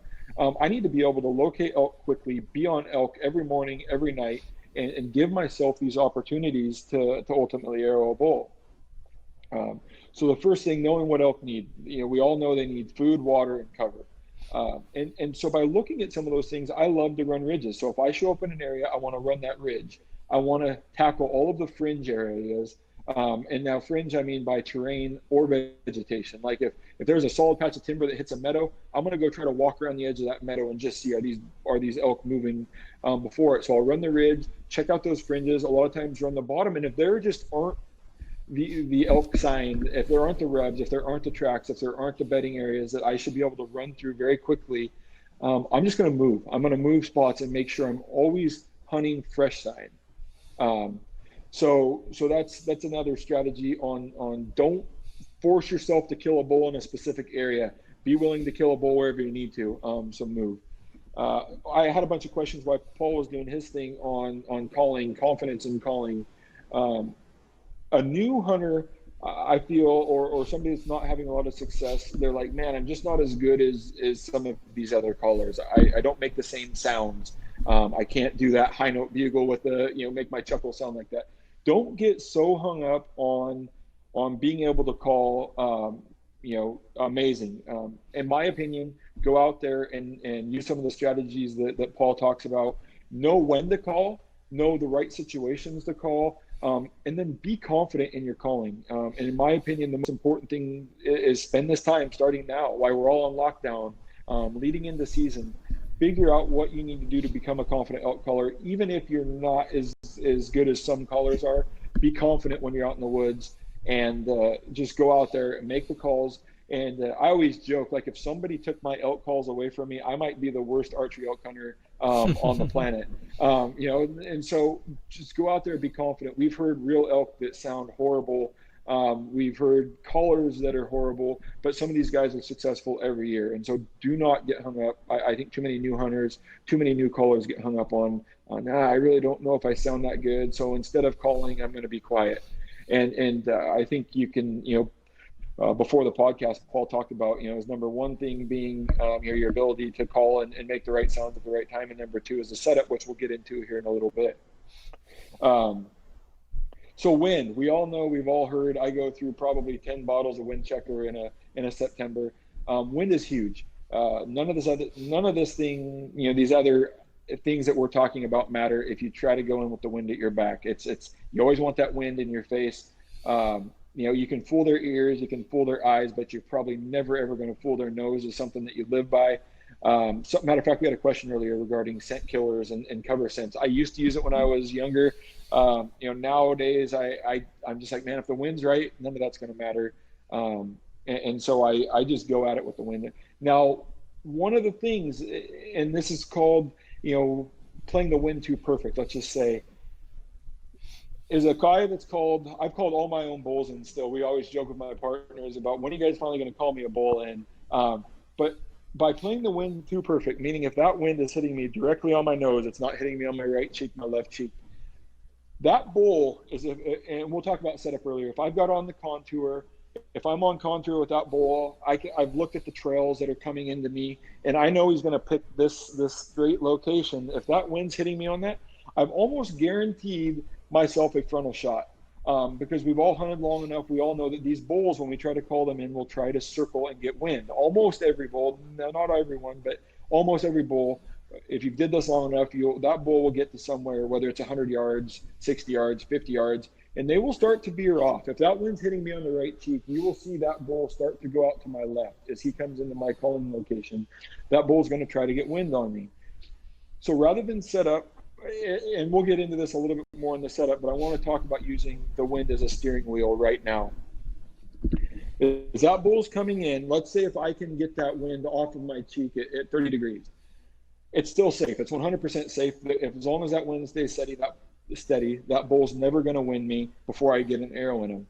Speaker 3: I need to be able to locate elk quickly, be on elk every morning, every night, and give myself these opportunities to ultimately arrow a bull. So the first thing, knowing what elk need. We all know they need food, water, and cover. And so by looking at some of those things, I love to run ridges. So if I show up in an area, I want to run that ridge. I want to tackle all of the fringe areas. And now fringe, I mean by terrain or vegetation. Like if there's a solid patch of timber that hits a meadow, I'm going to go try to walk around the edge of that meadow and just see, are these elk moving before it. So I'll run the ridge, check out those fringes, a lot of times run the bottom. And if there just aren't the elk sign, if there aren't the rubs, if there aren't the tracks, if there aren't the bedding areas that I should be able to run through very quickly, I'm just going to move. I'm going to move spots and make sure I'm always hunting fresh sign. So that's another strategy on don't force yourself to kill a bull in a specific area. Be willing to kill a bull wherever you need to. So move. I had a bunch of questions while Paul was doing his thing on calling, confidence in calling. A new hunter, I feel, or somebody that's not having a lot of success, they're like, man, I'm just not as good as some of these other callers. I don't make the same sounds. I can't do that high note bugle with make my chuckle sound like that. Don't get so hung up on being able to call, amazing. In my opinion, go out there and use some of the strategies that Paul talks about. Know when to call, know the right situations to call, and then be confident in your calling. And in my opinion, the most important thing is spend this time starting now while we're all on lockdown, leading into season. Figure out what you need to do to become a confident elk caller. Even if you're not as good as some callers are, be confident when you're out in the woods and just go out there and make the calls. And I always joke, like if somebody took my elk calls away from me, I might be the worst archery elk hunter on the planet. And so just go out there and be confident. We've heard real elk that sound horrible We've heard callers that are horrible, but some of these guys are successful every year. And so do not get hung up. I think too many new hunters, too many new callers get hung up on, I really don't know if I sound that good. So instead of calling, I'm going to be quiet. And I think you can, before the podcast, Paul talked about, his number one thing being your ability to call and make the right sounds at the right time. And number two is the setup, which we'll get into here in a little bit. So wind, we all know, we've all heard, I go through probably 10 bottles of wind checker in a September. Wind is huge. None of this thing, these other things that we're talking about matter if you try to go in with the wind at your back. You always want that wind in your face. You can fool their ears, you can fool their eyes, but you're probably never ever going to fool their nose. Is something that you live by. Matter of fact, we had a question earlier regarding scent killers and cover scents. I used to use it when I was younger. Nowadays I'm just like, man, if the wind's right, none of that's going to matter. And so I just go at it with the wind. Now, one of the things, and this is called, playing the wind too perfect, let's just say, is a guy I've called all my own bulls in still. We always joke with my partners about, when are you guys finally going to call me a bull in? But by playing the wind too perfect, meaning if that wind is hitting me directly on my nose, it's not hitting me on my right cheek, my left cheek. That bull is, and we'll talk about setup earlier. If I've got on the contour, if I'm on contour with that bull, I've looked at the trails that are coming into me, and I know he's going to pick this straight location. If that wind's hitting me on that, I've almost guaranteed myself a frontal shot. Because we've all hunted long enough, we all know that these bulls, when we try to call them in, will try to circle and get wind. Almost every bull, not everyone, but almost every bull, if you did this long enough, that bull will get to somewhere, whether it's 100 yards, 60 yards, 50 yards, and they will start to veer off. If that wind's hitting me on the right cheek, you will see that bull start to go out to my left as he comes into my calling location. That bull's going to try to get wind on me. So rather than set up, and we'll get into this a little bit more in the setup, but I want to talk about using the wind as a steering wheel right now. As that bull's coming in, let's say if I can get that wind off of my cheek at 30 degrees, it's still safe. It's 100% safe. As long as that wind stays steady, that bull's never going to wind me before I get an arrow in him.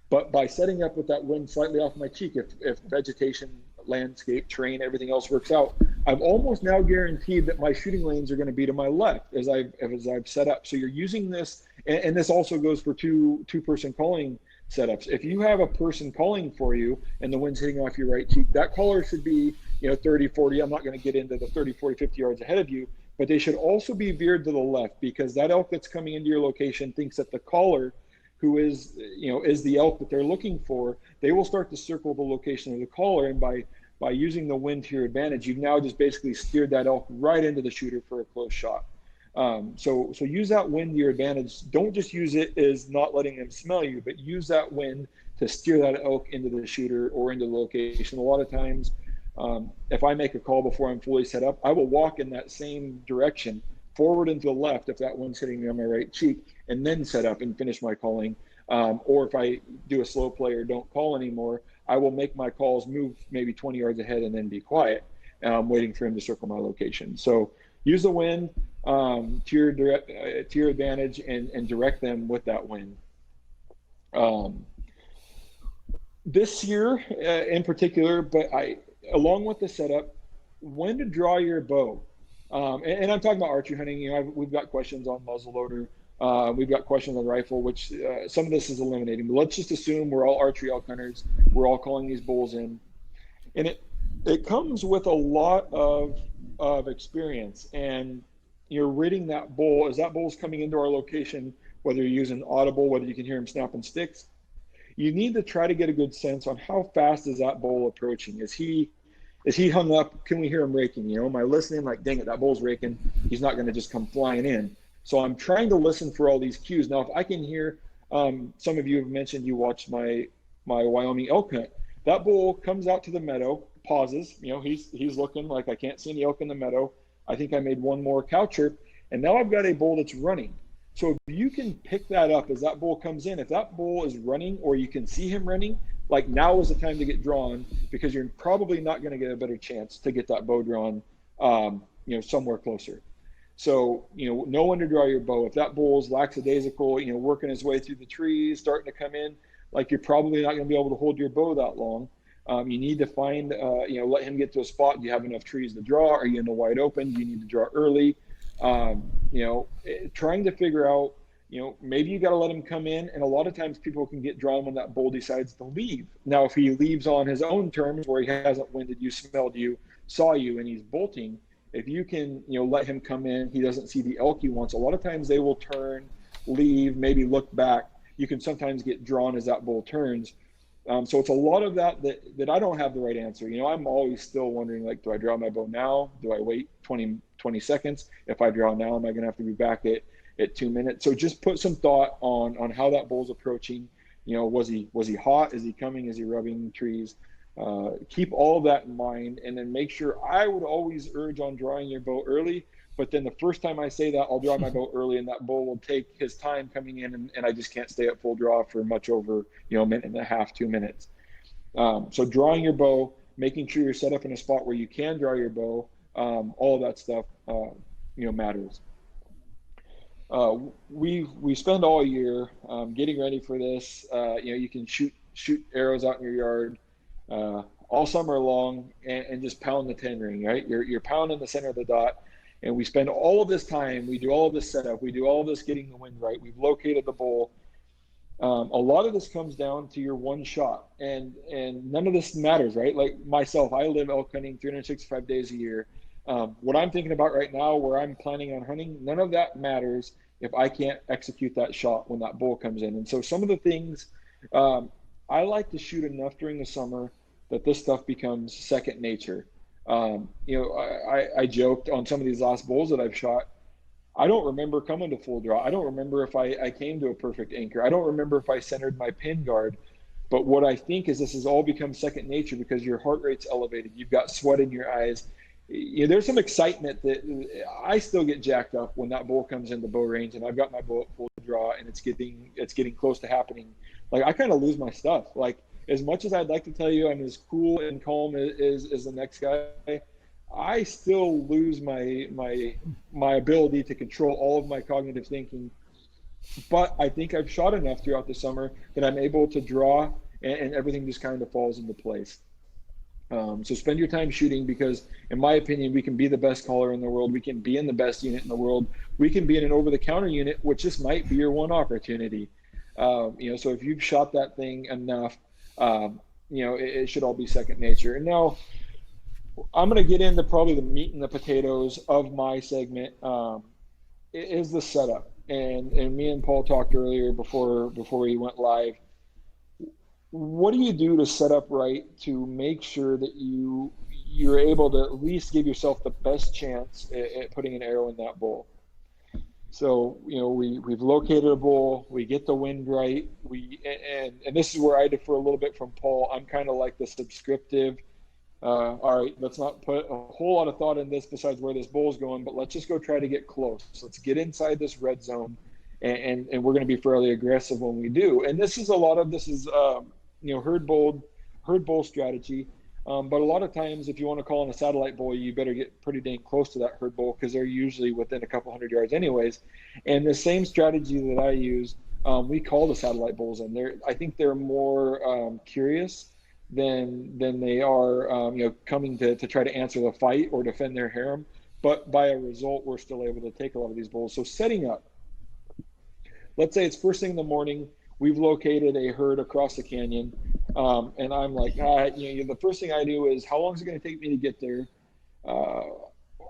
Speaker 3: But by setting up with that wind slightly off my cheek, if vegetation, landscape, terrain, everything else works out, I'm almost now guaranteed that my shooting lanes are going to be to my left as I've set up. So you're using this, and this also goes for two-person calling setups. If you have a person calling for you and the wind's hitting off your right cheek, that caller should be 30, 40. I'm not going to get into the 30, 40, 50 yards ahead of you, but they should also be veered to the left, because that elk that's coming into your location thinks that the caller, who is the elk that they're looking for, they will start to circle the location of the caller, and by using the wind to your advantage, you've now just basically steered that elk right into the shooter for a close shot. So use that wind to your advantage. Don't just use it as not letting them smell you, but use that wind to steer that elk into the shooter or into the location. A lot of times, if I make a call before I'm fully set up, I will walk in that same direction, forward and to the left if that wind's hitting me on my right cheek, and then set up and finish my calling. Or if I do a slow play or don't call anymore, I will make my calls, move maybe 20 yards ahead, and then be quiet, waiting for him to circle my location. So use the wind to your advantage and direct them with that wind. This year in particular, but along with the setup, when to draw your bow. And I'm talking about archery hunting. We've got questions on muzzleloader. We've got questions on rifle, which some of this is eliminating. But let's just assume we're all archery elk hunters. We're all calling these bulls in, and it comes with a lot of experience. And you're ridding that bull as that bull's coming into our location. Whether you're using audible, whether you can hear him snapping sticks, you need to try to get a good sense on how fast is that bull approaching. Is he hung up? Can we hear him raking? Am I listening? Like, dang it, that bull's raking. He's not going to just come flying in. So I'm trying to listen for all these cues. Now, if I can hear, some of you have mentioned you watched my Wyoming elk hunt. That bull comes out to the meadow, pauses. He's looking like, I can't see any elk in the meadow. I think I made one more cow chirp, and now I've got a bull that's running. So if you can pick that up as that bull comes in, if that bull is running or you can see him running, like, now is the time to get drawn, because you're probably not going to get a better chance to get that bow drawn, somewhere closer. So, know when to draw your bow. If that bull's lackadaisical, working his way through the trees, starting to come in, like you're probably not going to be able to hold your bow that long. You need to find, let him get to a spot. Do you have enough trees to draw? Are you in the wide open? Do you need to draw early? Trying to figure out, maybe you got to let him come in. And a lot of times people can get drawn when that bull decides to leave. Now, if he leaves on his own terms where he hasn't winded you, smelled you, saw you, and he's bolting, if you can, let him come in, he doesn't see the elk he wants. A lot of times they will turn, leave, maybe look back. You can sometimes get drawn as that bull turns. So it's a lot of that I don't have the right answer. I'm always still wondering, like, do I draw my bow now? Do I wait 20 seconds? If I draw now, am I going to have to be back at 2 minutes? So just put some thought on how that bull's approaching. Was he hot? Is he coming? Is he rubbing trees? Keep all of that in mind, and then make sure. I would always urge on drawing your bow early. But then the first time I say that, I'll draw my bow early, and that bull will take his time coming in, and I just can't stay at full draw for much over, a minute and a half, 2 minutes. So drawing your bow, making sure you're set up in a spot where you can draw your bow, all of that stuff, matters. We spend all year getting ready for this. You can shoot arrows out in your yard all summer long and just pound the 10 ring, right? You're pounding the center of the dot. And we spend all of this time, we do all of this setup, we do all of this getting the wind right, we've located the bull. A lot of this comes down to your one shot, and none of this matters, right? Like myself, I live elk hunting 365 days a year. What I'm thinking about right now, where I'm planning on hunting, none of that matters if I can't execute that shot when that bull comes in. And so some of the things, I like to shoot enough during the summer that this stuff becomes second nature. I joked on some of these last bulls that I've shot. I don't remember coming to full draw. I don't remember if I came to a perfect anchor. I don't remember if I centered my pin guard. But what I think is this has all become second nature because your heart rate's elevated. You've got sweat in your eyes. There's some excitement that I still get jacked up when that bull comes into bow range and I've got my bow at full draw and it's getting close to happening. Like I kind of lose my stuff. Like, as much as I'd like to tell you I'm as cool and calm as the next guy, I still lose my ability to control all of my cognitive thinking. But I think I've shot enough throughout the summer that I'm able to draw, and everything just kind of falls into place. So spend your time shooting because, in my opinion, we can be the best caller in the world. We can be in the best unit in the world. We can be in an over-the-counter unit, which just might be your one opportunity. So if you've shot that thing enough, it should all be second nature. And now I'm going to get into probably the meat and the potatoes of my segment. Is the setup, and me and Paul talked earlier before we went live. What do you do to set up right to make sure that you're able to at least give yourself the best chance at putting an arrow in that bull? So, we've located a bull, we get the wind right, and this is where I differ a little bit from Paul. I'm kind of like the subscriptive, all right, let's not put a whole lot of thought in this besides where this bull's going, but let's just go try to get close. Let's get inside this red zone, and we're going to be fairly aggressive when we do. And this is herd bull strategy. But a lot of times, if you want to call in a satellite bull, you better get pretty dang close to that herd bull because they're usually within a couple hundred yards anyways. And the same strategy that I use, we call the satellite bulls in. I think they're more curious than they are, coming to try to answer the fight or defend their harem. But by a result, we're still able to take a lot of these bulls. So setting up, let's say it's first thing in the morning. We've located a herd across the canyon. And I'm like, the first thing I do is how long is it going to take me to get there?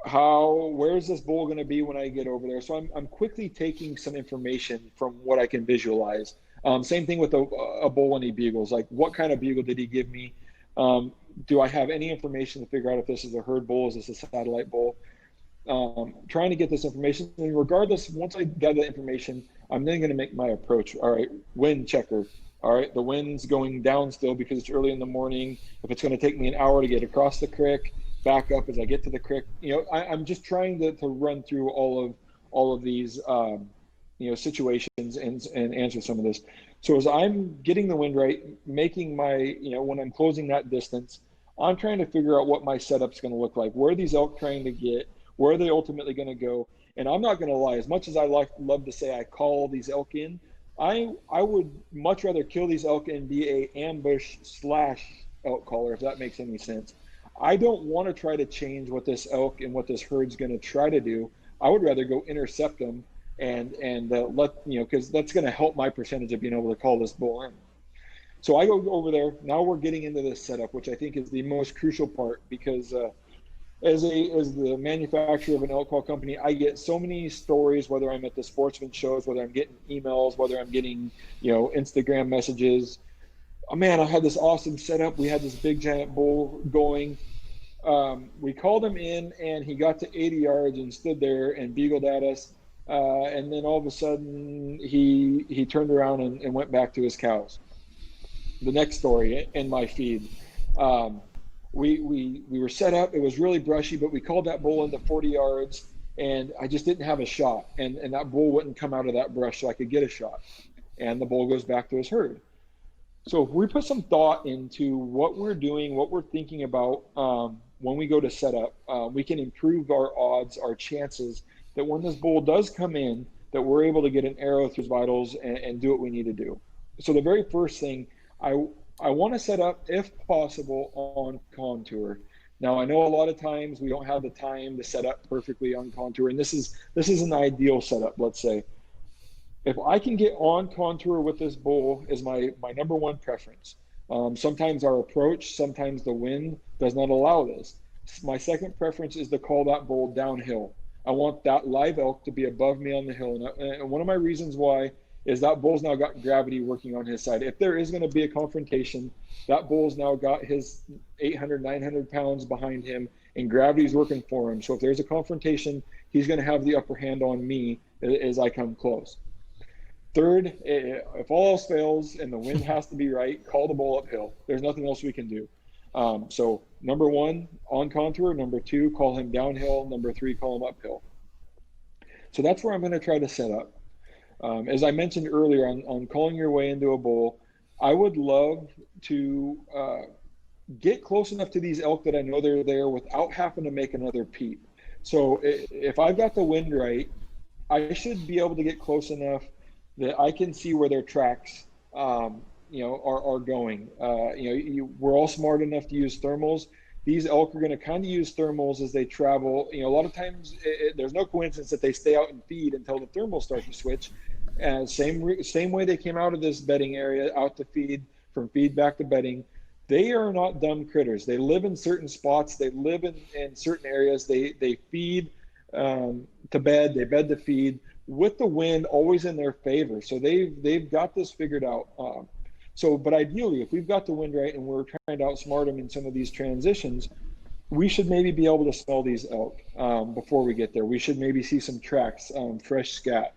Speaker 3: Where's this bull going to be when I get over there? So I'm quickly taking some information from what I can visualize. Same thing with a bull when he bugles. Like, what kind of bugle did he give me? Do I have any information to figure out if this is a herd bull? Is this a satellite bull? Trying to get this information. And regardless, once I gather the information, I'm then going to make my approach. All right, wind checker. All right, the wind's going down still because it's early in the morning. If it's going to take me an hour to get across the creek, back up as I get to the creek. I'm just trying to run through all of these situations and answer some of this. So as I'm getting the wind right, making my when I'm closing that distance, I'm trying to figure out what my setup's going to look like. Where are these elk trying to get? Where are they ultimately going to go? And I'm not going to lie. As much as I love to say I call these elk in, I would much rather kill these elk and be a ambush slash elk caller, if that makes any sense. I don't want to try to change what this elk and what this herd's going to try to do. I would rather go intercept them and let, you know, because that's going to help my percentage of being able to call this bull in. So I go over there. Now we're getting into this setup, which I think is the most crucial part, because as the manufacturer of an elk call company, I get so many stories, whether I'm at the sportsman shows, whether I'm getting emails, whether I'm getting, you know, Instagram messages. Oh man, I had this awesome setup. We had this big giant bull going. We called him in, and he got to 80 yards and stood there and beagled at us. And then all of a sudden, he turned around and went back to his cows. The next story in my feed. We were set up. It was really brushy, but we called that bull into 40 yards, and I just didn't have a shot. And that bull wouldn't come out of that brush so I could get a shot. And the bull goes back to his herd. So if we put some thought into what we're doing, what we're thinking about when we go to set up, we can improve our odds, our chances that when this bull does come in, that we're able to get an arrow through his vitals and do what we need to do. So the very first thing, I want to set up, if possible, on contour. Now, I know a lot of times we don't have the time to set up perfectly on contour, and this is an ideal setup, let's say. If I can get on contour with this bull is my number one preference. Sometimes our approach, sometimes the wind does not allow this. My second preference is to call that bull downhill. I want that live elk to be above me on the hill. And one of my reasons why is that bull's now got gravity working on his side. If there is going to be a confrontation, that bull's now got his 800, 900 pounds behind him, and gravity's working for him. So if there's a confrontation, he's going to have the upper hand on me as I come close. Third, if all else fails and the wind has to be right, call the bull uphill. There's nothing else we can do. So number one, on contour. Number two, call him downhill. Number three, call him uphill. So that's where I'm going to try to set up. As I mentioned earlier on calling your way into a bull, I would love to get close enough to these elk that I know they're there without having to make another peep. So if I've got the wind right, I should be able to get close enough that I can see where their tracks, are going. We're all smart enough to use thermals. These elk are going to kind of use thermals as they travel. A lot of times there's no coincidence that they stay out and feed until the thermals start to switch. And same way they came out of this bedding area out to feed, from feed back to bedding. They are not dumb critters. They live in certain spots. They live in certain areas. They feed to bed. They bed to feed, with the wind always in their favor. So they've got this figured out. But ideally, if we've got the wind right and we're trying to outsmart them in some of these transitions, we should maybe be able to smell these elk before we get there. We should maybe see some tracks, fresh scat,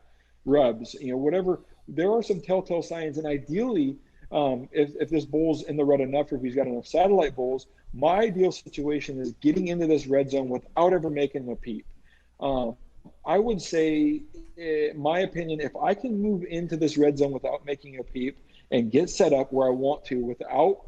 Speaker 3: rubs, whatever. There are some telltale signs, and ideally, if this bull's in the rut enough, or if he's got enough satellite bulls, my ideal situation is getting into this red zone without ever making a peep. I would say, my opinion, if I can move into this red zone without making a peep and get set up where I want to without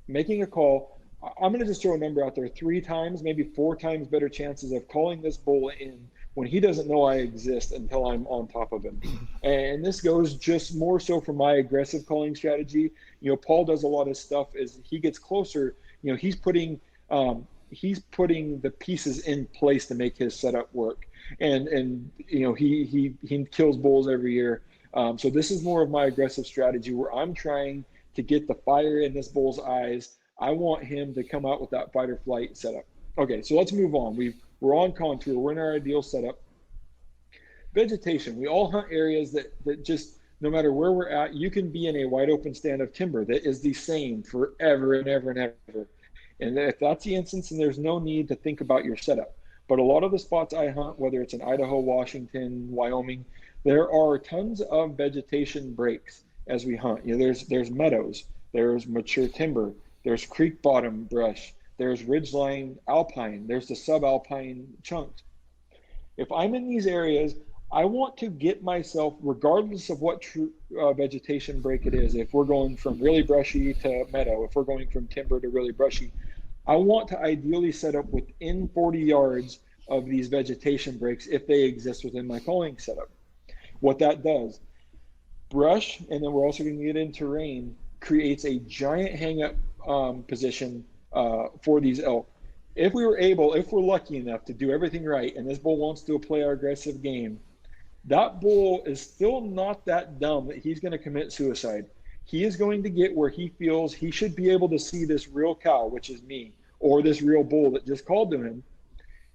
Speaker 3: making a call, I'm going to just throw a number out there: 3 times, maybe 4 times better chances of calling this bull in when he doesn't know I exist until I'm on top of him. And this goes just more so for my aggressive calling strategy. Paul does a lot of stuff as he gets closer. He's putting the pieces in place to make his setup work. And he kills bulls every year. So this is more of my aggressive strategy, where I'm trying to get the fire in this bull's eyes. I want him to come out with that fight or flight setup. Okay, so let's move on. We're on contour. We're in our ideal setup. Vegetation. We all hunt areas that just, no matter where we're at, you can be in a wide open stand of timber that is the same forever and ever and ever. And if that's the instance, then there's no need to think about your setup. But a lot of the spots I hunt, whether it's in Idaho, Washington, Wyoming, there are tons of vegetation breaks as we hunt. There's meadows, there's mature timber, there's creek bottom brush, there's ridgeline alpine, there's the subalpine chunks. If I'm in these areas, I want to get myself, regardless of what vegetation break it is, if we're going from really brushy to meadow, if we're going from timber to really brushy, I want to ideally set up within 40 yards of these vegetation breaks if they exist within my calling setup. What that does, brush, and then we're also going to get into terrain, creates a giant hang up position for these elk. If we're lucky enough to do everything right, and this bull wants to play our aggressive game, that bull is still not that dumb that he's going to commit suicide. He is going to get where he feels he should be able to see this real cow, which is me, or this real bull that just called to him.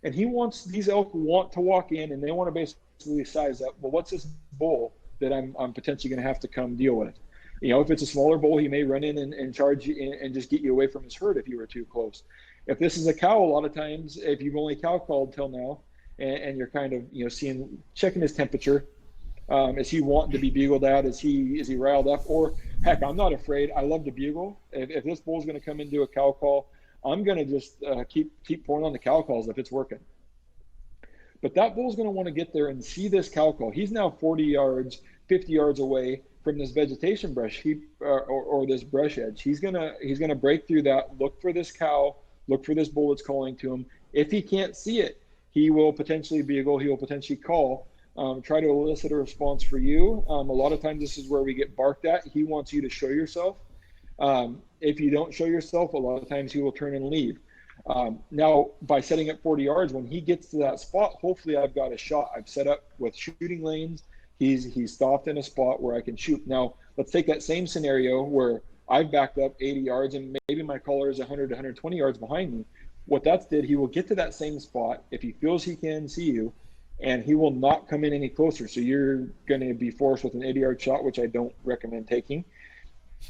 Speaker 3: And these elk want to walk in and they want to basically size up, well, what's this bull that I'm potentially going to have to come deal with? You know, if it's a smaller bull, he may run in and charge you and just get you away from his herd if you were too close. If this is a cow, a lot of times, if you've only cow called till now, and you're kind of, you know, checking his temperature, is he wanting to be bugled out? Is he riled up? Or heck, I'm not afraid. I love to bugle. If this bull's going to come into a cow call, I'm going to just keep pouring on the cow calls if it's working. But that bull's going to want to get there and see this cow call. He's now 40 yards, 50 yards away from this vegetation brush heap or this brush edge. He's gonna break through that, look for this cow, look for this bull that's calling to him. If he can't see it, he will potentially bugle, he will potentially call, try to elicit a response for you. A lot of times this is where we get barked at. He wants you to show yourself. If you don't show yourself, a lot of times he will turn and leave. Now, by setting up 40 yards, when he gets to that spot, hopefully I've got a shot. I've set up with shooting lanes. He's stopped in a spot where I can shoot. Now, let's take that same scenario where I've backed up 80 yards and maybe my caller is 100 to 120 yards behind me. What that's did, he will get to that same spot if he feels he can see you, and he will not come in any closer. So you're going to be forced with an 80-yard shot, which I don't recommend taking,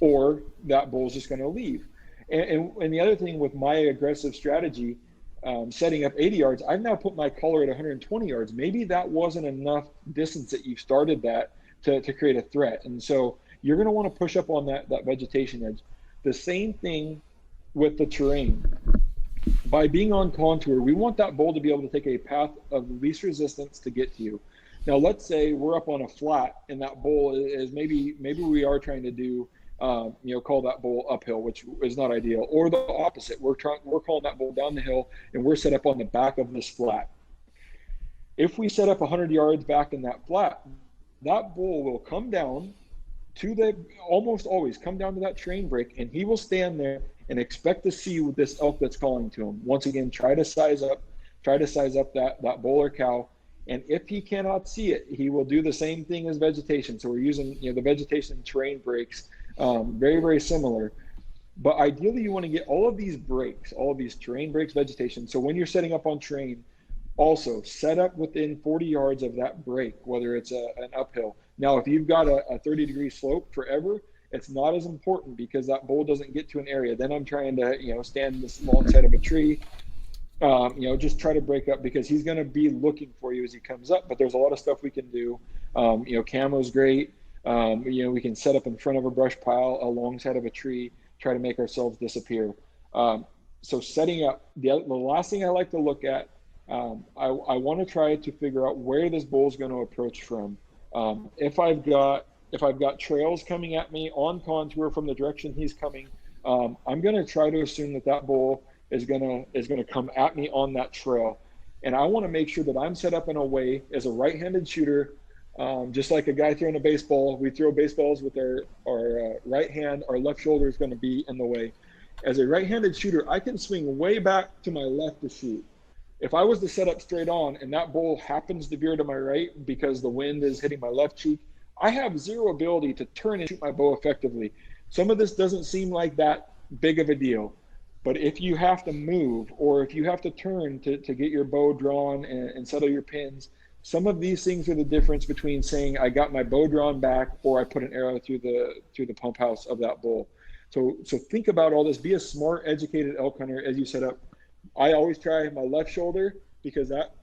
Speaker 3: or that bull's just going to leave. And the other thing with my aggressive strategy, setting up 80 yards, I've now put my caller at 120 yards. Maybe that wasn't enough distance that you started that to create a threat. And so you're going to want to push up on that vegetation edge. The same thing with the terrain. By being on contour, we want that bull to be able to take a path of least resistance to get to you. Now, let's say we're up on a flat and that bull is maybe we are trying to do call that bull uphill, which is not ideal. Or the opposite, we're calling that bull down the hill and we're set up on the back of this flat. If we set up 100 yards back in that flat, that bull will come down to almost always come down to that terrain break, and he will stand there and expect to see this elk that's calling to him. Once again, try to size up that bull or cow. And if he cannot see it, he will do the same thing as vegetation. So we're using the vegetation terrain breaks, very, very similar. But ideally, you want to get all of these breaks, all of these terrain breaks, vegetation. So when you're setting up on terrain, also set up within 40 yards of that break, whether it's an uphill. Now, if you've got a 30-degree slope forever, it's not as important because that bull doesn't get to an area. Then I'm trying to, stand this alongside of a tree, just try to break up because he's going to be looking for you as he comes up. But there's a lot of stuff we can do. Camo's great. We can set up in front of a brush pile alongside of a tree, try to make ourselves disappear. So setting up, the last thing I like to look at, I want to try to figure out where this bull is going to approach from. If I've got trails coming at me on contour from the direction he's coming, I'm going to try to assume that bull is going to come at me on that trail. And I want to make sure that I'm set up in a way as a right-handed shooter, just like a guy throwing a baseball. We throw baseballs with our right hand, our left shoulder is going to be in the way. As a right-handed shooter, I can swing way back to my left to shoot. If I was to set up straight on and that bull happens to veer to my right because the wind is hitting my left cheek, I have zero ability to turn and shoot my bow effectively. Some of this doesn't seem like that big of a deal, but if you have to move or if you have to turn to get your bow drawn and settle your pins, some of these things are the difference between saying I got my bow drawn back or I put an arrow through the pump house of that bull. So think about all this. Be a smart, educated elk hunter as you set up. I always try my left shoulder because that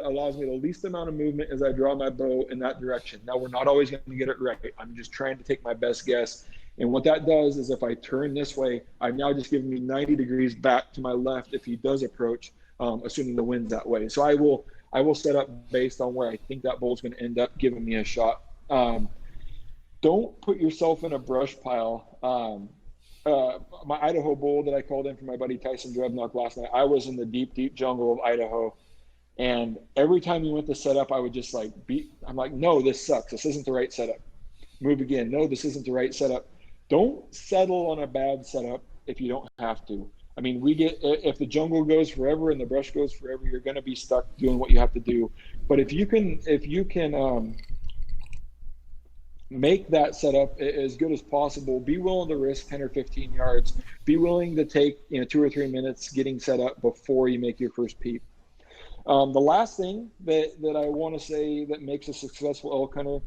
Speaker 3: allows me the least amount of movement as I draw my bow in that direction. Now, we're not always going to get it right. I'm just trying to take my best guess. And what that does is if I turn this way, I'm now just giving me 90 degrees back to my left if he does approach, assuming the wind's that way. So I will set up based on where I think that bull's going to end up giving me a shot. Don't put yourself in a brush pile. My Idaho bull that I called in for my buddy Tyson Drebnock last night, I was in the deep, deep jungle of Idaho. And every time he went to set up, I would just I'm like, no, this sucks. This isn't the right setup. move again. No, this isn't the right setup. Don't settle on a bad setup if you don't have to. I mean, if the jungle goes forever and the brush goes forever, you're going to be stuck doing what you have to do. But if you can make that setup as good as possible, be willing to risk 10 or 15 yards, be willing to take 2 or 3 minutes getting set up before you make your first peep. The last thing that I want to say that makes a successful elk hunter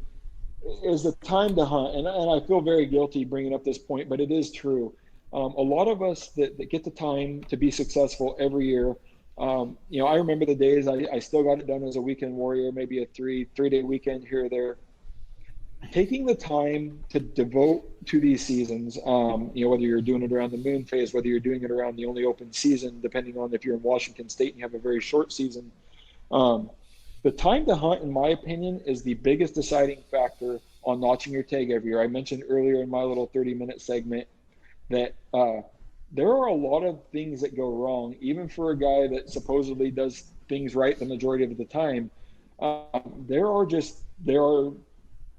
Speaker 3: is the time to hunt. And I feel very guilty bringing up this point, but it is true. A lot of us that get the time to be successful every year, I remember the days I still got it done as a weekend warrior, maybe a three-day weekend here or there. Taking the time to devote to these seasons, whether you're doing it around the moon phase, whether you're doing it around the only open season, depending on if you're in Washington State and you have a very short season, the time to hunt, in my opinion, is the biggest deciding factor on notching your tag every year. I mentioned earlier in my little 30-minute segment that there are a lot of things that go wrong, even for a guy that supposedly does things right the majority of the time.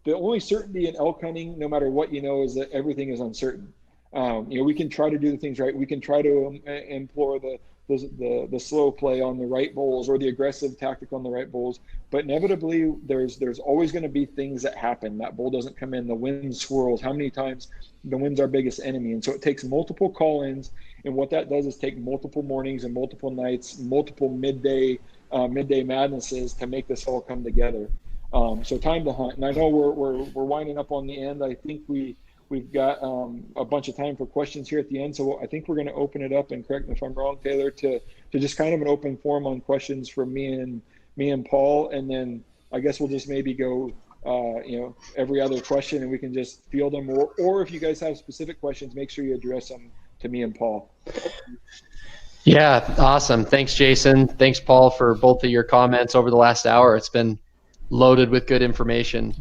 Speaker 3: The only certainty in elk hunting, no matter what you know, is that everything is uncertain. We can try to do the things right. We can try to employ the slow play on the right bulls or the aggressive tactic on the right bulls, but inevitably there's always going to be things that happen. That bull doesn't come in, the wind swirls. How many times the wind's our biggest enemy? And so it takes multiple call-ins, and what that does is take multiple mornings and multiple nights, multiple midday madnesses to make this all come together. So time to hunt. And I know we're winding up on the end. I think we've got a bunch of time for questions here at the end. So I think we're going to open it up, and correct me if I'm wrong, Taylor, to just kind of an open forum on questions from me and Paul. And then I guess we'll just maybe go, every other question, and we can just field them. Or if you guys have specific questions, make sure you address them to me and Paul.
Speaker 1: Yeah, awesome. Thanks, Jason. Thanks, Paul, for both of your comments over the last hour. It's been loaded with good information.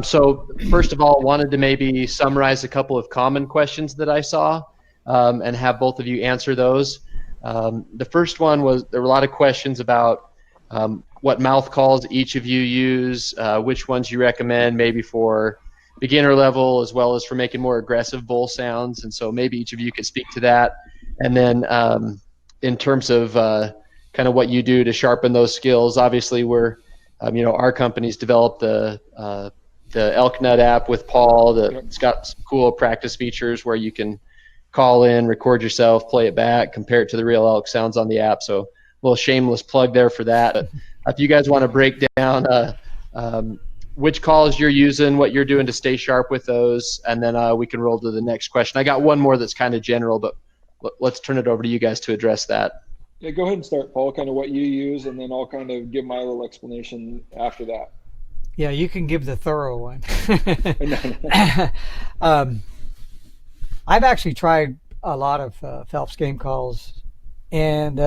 Speaker 1: So first of all, wanted to maybe summarize a couple of common questions that I saw and have both of you answer those. The first one was, there were a lot of questions about what mouth calls each of you use, which ones you recommend maybe for beginner level as well as for making more aggressive bull sounds. And so maybe each of you could speak to that. And then in terms of kind of what you do to sharpen those skills, obviously our company's developed the ElkNut app with Paul. It's got some cool practice features where you can call in, record yourself, play it back, compare it to the real elk sounds on the app. So a little shameless plug there for that. But if you guys want to break down which calls you're using, what you're doing to stay sharp with those, and then we can roll to the next question. I got one more that's kind of general, but let's turn it over to you guys to address that.
Speaker 3: Yeah, go ahead and start, Paul, kind of what you use, and then I'll kind of give my little explanation after that.
Speaker 2: Yeah, you can give the thorough one. I've actually tried a lot of Phelps Game Calls, and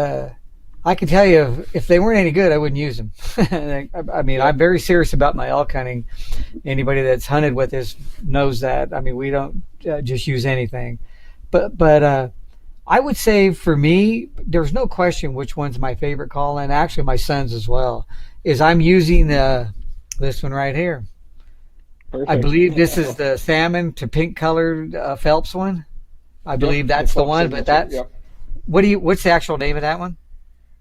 Speaker 2: I can tell you, if they weren't any good, I wouldn't use them. I mean, I'm very serious about my elk hunting. Anybody that's hunted with us knows that. I mean, we don't just use anything. But I would say for me, there's no question which one's my favorite call, and actually my son's as well, is I'm using this one right here. Perfect. I believe this is the salmon to pink colored Phelps one. I believe that's the one, but that's what's the actual name of that one?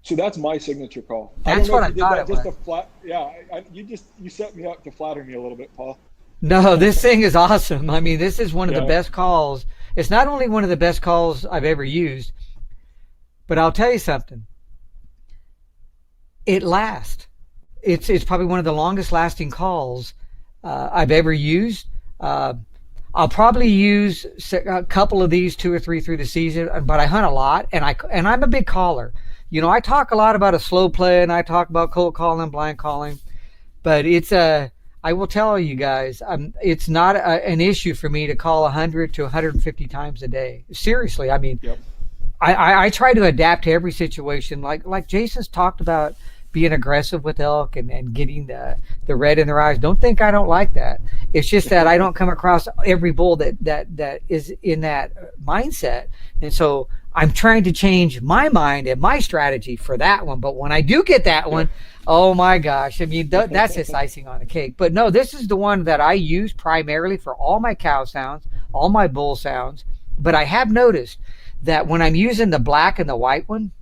Speaker 3: So that's my signature call.
Speaker 2: That's what I thought it was.
Speaker 3: You set me up to flatter me a little bit, Paul.
Speaker 2: No, this thing is awesome. I mean, this is one of the best calls. It's not only one of the best calls I've ever used, but I'll tell you something. It lasts. It's probably one of the longest lasting calls I've ever used. I'll probably use a couple of these, 2 or 3 through the season, but I hunt a lot, and I'm a big caller. I talk a lot about a slow play, and I talk about cold calling, blind calling, but I will tell you guys, it's not an issue for me to call 100 to 150 times a day. Seriously, I mean, I try to adapt to every situation. Like Jason's talked about being aggressive with elk and getting the red in their eyes. Don't think I don't like that. It's just that I don't come across every bull that is in that mindset. And so I'm trying to change my mind and my strategy for that one. But when I do get that one, oh my gosh, I mean, that's just icing on the cake. But no, this is the one that I use primarily for all my cow sounds, all my bull sounds. But I have noticed that when I'm using the black and the white one,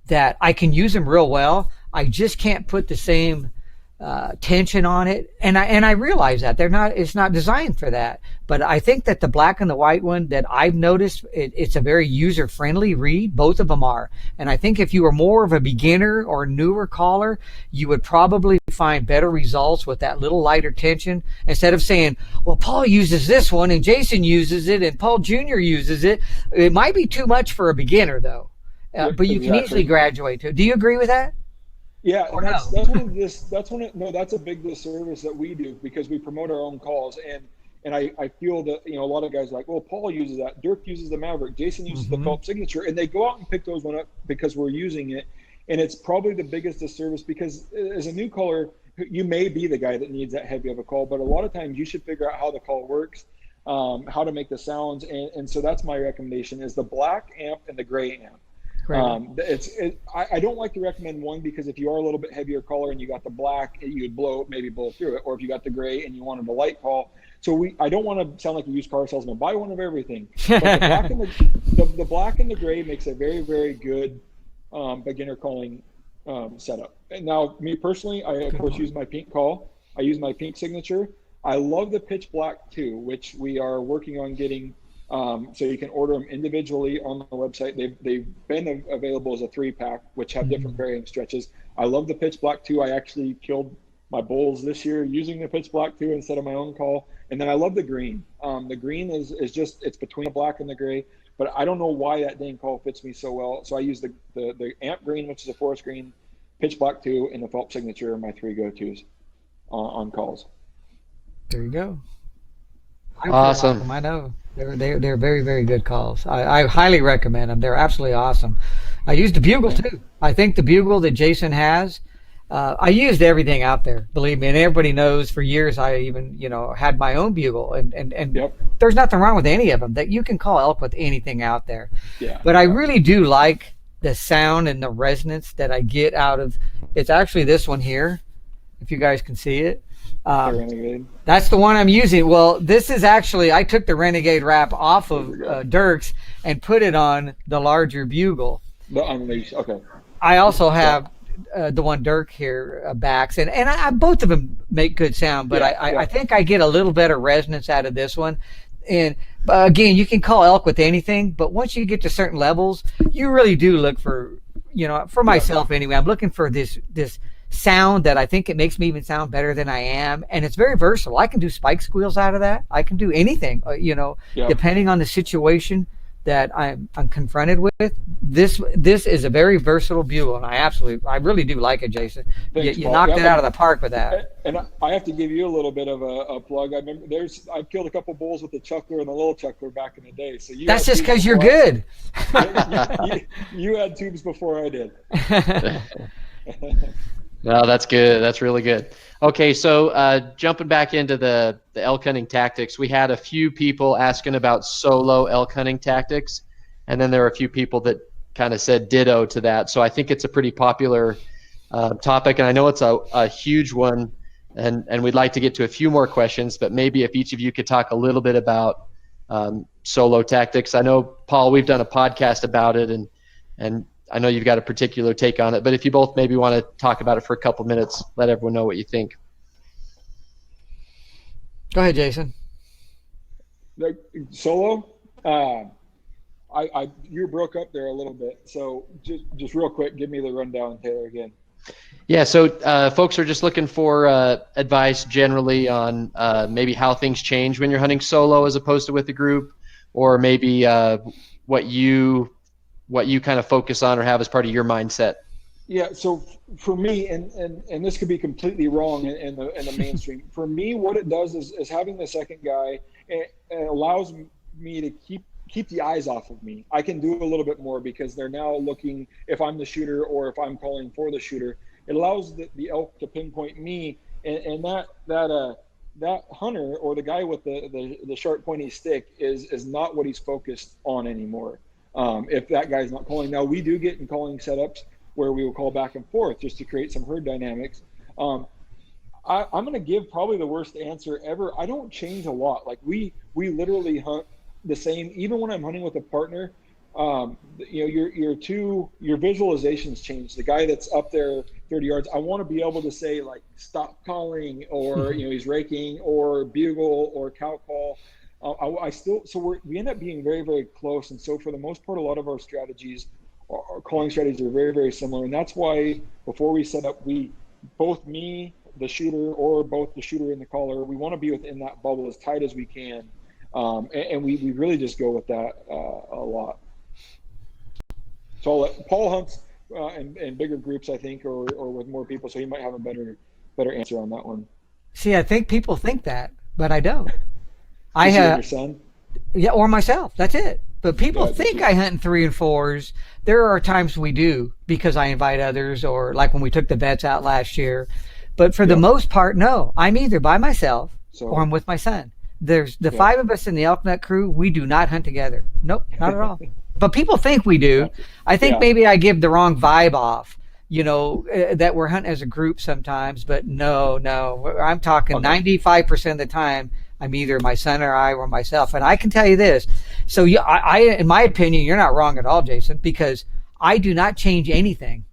Speaker 2: that I can use them real well. I just can't put the same tension on it, and I realize that it's not designed for that. But I think that the black and the white one that I've noticed, it's a very user friendly reed. Both of them are, and I think if you were more of a beginner or newer caller, you would probably find better results with that little lighter tension instead of saying, well, Paul uses this one and Jason uses it and Paul Jr. uses it. It might be too much for a beginner though, but you can easily graduate to. Do you agree with that?
Speaker 3: Yeah, that's a big disservice that we do because we promote our own calls, and I feel that a lot of guys are like, well, Paul uses that, Dirk uses the Maverick, Jason uses the Phelps signature, and they go out and pick those one up because we're using it, and it's probably the biggest disservice because as a new caller, you may be the guy that needs that heavy of a call, but a lot of times you should figure out how the call works, how to make the sounds, and so that's my recommendation is the black amp and the gray amp. I don't like to recommend one because if you are a little bit heavier caller and you got the black, you'd maybe blow through it, or if you got the gray and you wanted a light call. So I don't want to sound like a used car salesman. Buy one of everything. But the black and the gray makes a very, very good beginner calling setup. And now, me personally, I of course use my pink call. I use my pink signature. I love the pitch black too, which we are working on getting. So you can order them individually on the website. They've been available as a 3-pack, which have different varying stretches. I love the pitch black too. I actually killed my bulls this year using the pitch black too instead of my own call. And then I love the green. The green is just, it's between the black and the gray, but I don't know why that dang call fits me so well. So I use the amp green, which is a forest green, pitch black too, and the Phelps signature are my 3 go-tos on calls.
Speaker 2: There you go.
Speaker 1: Awesome.
Speaker 2: I know. They're very, very good calls. I highly recommend them. They're absolutely awesome. I used the bugle too. I think the bugle that Jason has, I used everything out there, believe me, and everybody knows for years I even, had my own bugle and there's nothing wrong with any of them. That you can call elk with anything out there. Yeah. But I really do like the sound and the resonance that I get out of, it's actually this one here, if you guys can see it. That's the one I'm using. Well, this is actually, I took the Renegade wrap off of Dirk's and put it on the larger bugle.
Speaker 3: The Unleash, okay.
Speaker 2: I also have the one Dirk here backs, and I both of them make good sound, but I think I get a little better resonance out of this one. And again, you can call elk with anything, but once you get to certain levels, you really do look for, for myself anyway, I'm looking for this sound that I think it makes me even sound better than I am, and it's very versatile. I can do spike squeals out of that. I can do anything, depending on the situation that I'm confronted with. This is a very versatile bugle, and I really do like it, Jason.
Speaker 3: Thanks,
Speaker 2: you knocked it out of the park with that.
Speaker 3: And I have to give you a little bit of a plug. I remember I've killed a couple bulls with the chuckler and the little chuckler back in the day. So that's
Speaker 2: just because you're good.
Speaker 3: You had tubes before I did.
Speaker 1: No, that's good. That's really good. Okay, so jumping back into the elk hunting tactics, we had a few people asking about solo elk hunting tactics, and then there were a few people that kind of said ditto to that. So I think it's a pretty popular topic, and I know it's a huge one, and we'd like to get to a few more questions, but maybe if each of you could talk a little bit about solo tactics. I know, Paul, we've done a podcast about it, and I know you've got a particular take on it, but if you both maybe want to talk about it for a couple minutes, let everyone know what you think.
Speaker 2: Go ahead, Jason.
Speaker 3: Solo? You broke up there a little bit, so just real quick, give me the rundown, Taylor, again.
Speaker 1: Yeah, so folks are just looking for advice generally on maybe how things change when you're hunting solo as opposed to with a group, or maybe what you kind of focus on or have as part of your mindset.
Speaker 3: Yeah, so for me, and this could be completely wrong in the mainstream. For me, what it does is having the second guy, it allows me to keep the eyes off of me. I can do a little bit more because they're now looking, if I'm the shooter or if I'm calling for the shooter. It allows the elk to pinpoint me, and that hunter or the guy with the sharp pointy stick is not what he's focused on anymore. if that guy's not calling. Now, we do get in calling setups where we will call back and forth just to create some herd dynamics. I'm going to give probably the worst answer ever. I don't change a lot. Like we literally hunt the same, even when I'm hunting with a partner. Your visualizations change. The guy that's up there 30 yards, I want to be able to say like stop calling, or he's raking, or bugle, or cow call. We end up being very, very close. And so for the most part, a lot of our strategies, our calling strategies, are very, very similar. And that's why before we set up, both me, the shooter, or both the shooter and the caller, we want to be within that bubble as tight as we can. And we really just go with that a lot. So I'll let Paul hunts in bigger groups, I think, or with more people, so he might have a better answer on that one.
Speaker 2: See, I think people think that, but I don't. I
Speaker 3: have
Speaker 2: have
Speaker 3: your son,
Speaker 2: yeah, or myself. That's it. But people think I hunt in 3 and 4s. There are times we do because I invite others, or like when we took the vets out last year. But for the most part, no. I'm either by myself or I'm with my son. There's the 5 of us in the ElkNut crew. We do not hunt together. Nope, not at all. But people think we do. I think maybe I give the wrong vibe off, that we're hunting as a group sometimes. But no. I'm talking 95% of the time, I'm either my son or I or myself. And I can tell you this. So I in my opinion, you're not wrong at all, Jason, because I do not change anything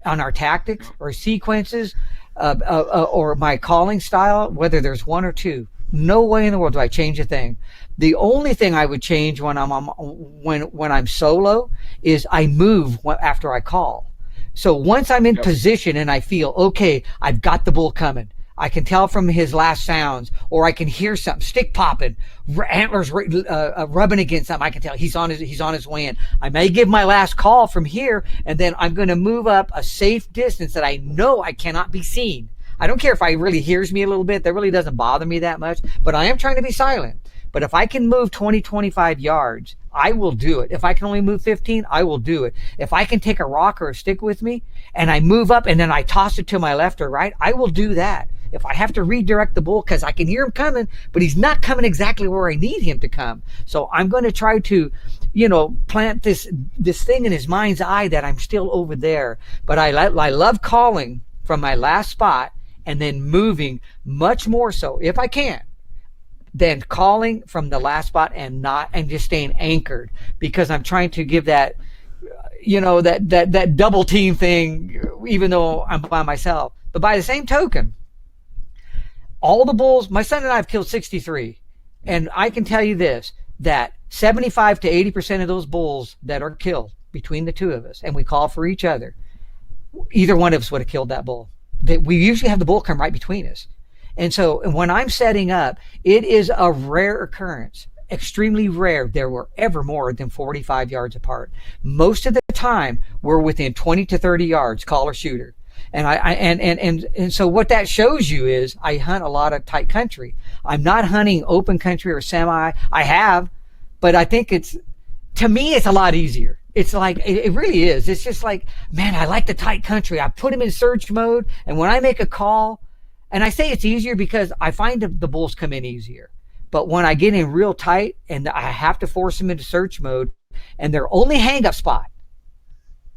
Speaker 2: on our tactics or sequences or my calling style, whether there's 1 or 2. No way in the world do I change a thing. The only thing I would change when I'm solo is I move after I call. So once I'm in position and I feel, okay, I've got the bull coming, I can tell from his last sounds, or I can hear something, stick popping, antlers rubbing against something. I can tell he's on his way in. I may give my last call from here, and then I'm going to move up a safe distance that I know I cannot be seen. I don't care if he really hears me a little bit. That really doesn't bother me that much, but I am trying to be silent. But if I can move 20, 25 yards, I will do it. If I can only move 15, I will do it. If I can take a rock or a stick with me and I move up and then I toss it to my left or right, I will do that. If I have to redirect the bull because I can hear him coming, but he's not coming exactly where I need him to come. So I'm going to try to, plant this thing in his mind's eye that I'm still over there. But I love calling from my last spot and then moving much more so, if I can, than calling from the last spot and just staying anchored, because I'm trying to give that, that double team thing, even though I'm by myself. But by the same token, all the bulls, my son and I have killed 63. And I can tell you this, that 75 to 80% of those bulls that are killed between the 2 of us, and we call for each other, either one of us would have killed that bull. We usually have the bull come right between us. And so when I'm setting up, it is a rare occurrence, extremely rare. There were ever more than 45 yards apart. Most of the time, we're within 20 to 30 yards, caller shooter. And so what that shows you is I hunt a lot of tight country. I'm not hunting open country or semi. I have, but I think to me, it's a lot easier. It's like, it really is. It's just like, man, I like the tight country. I put him in search mode. And when I make a call, and I say it's easier because I find the bulls come in easier. But when I get in real tight and I have to force them into search mode, and their only hang up spot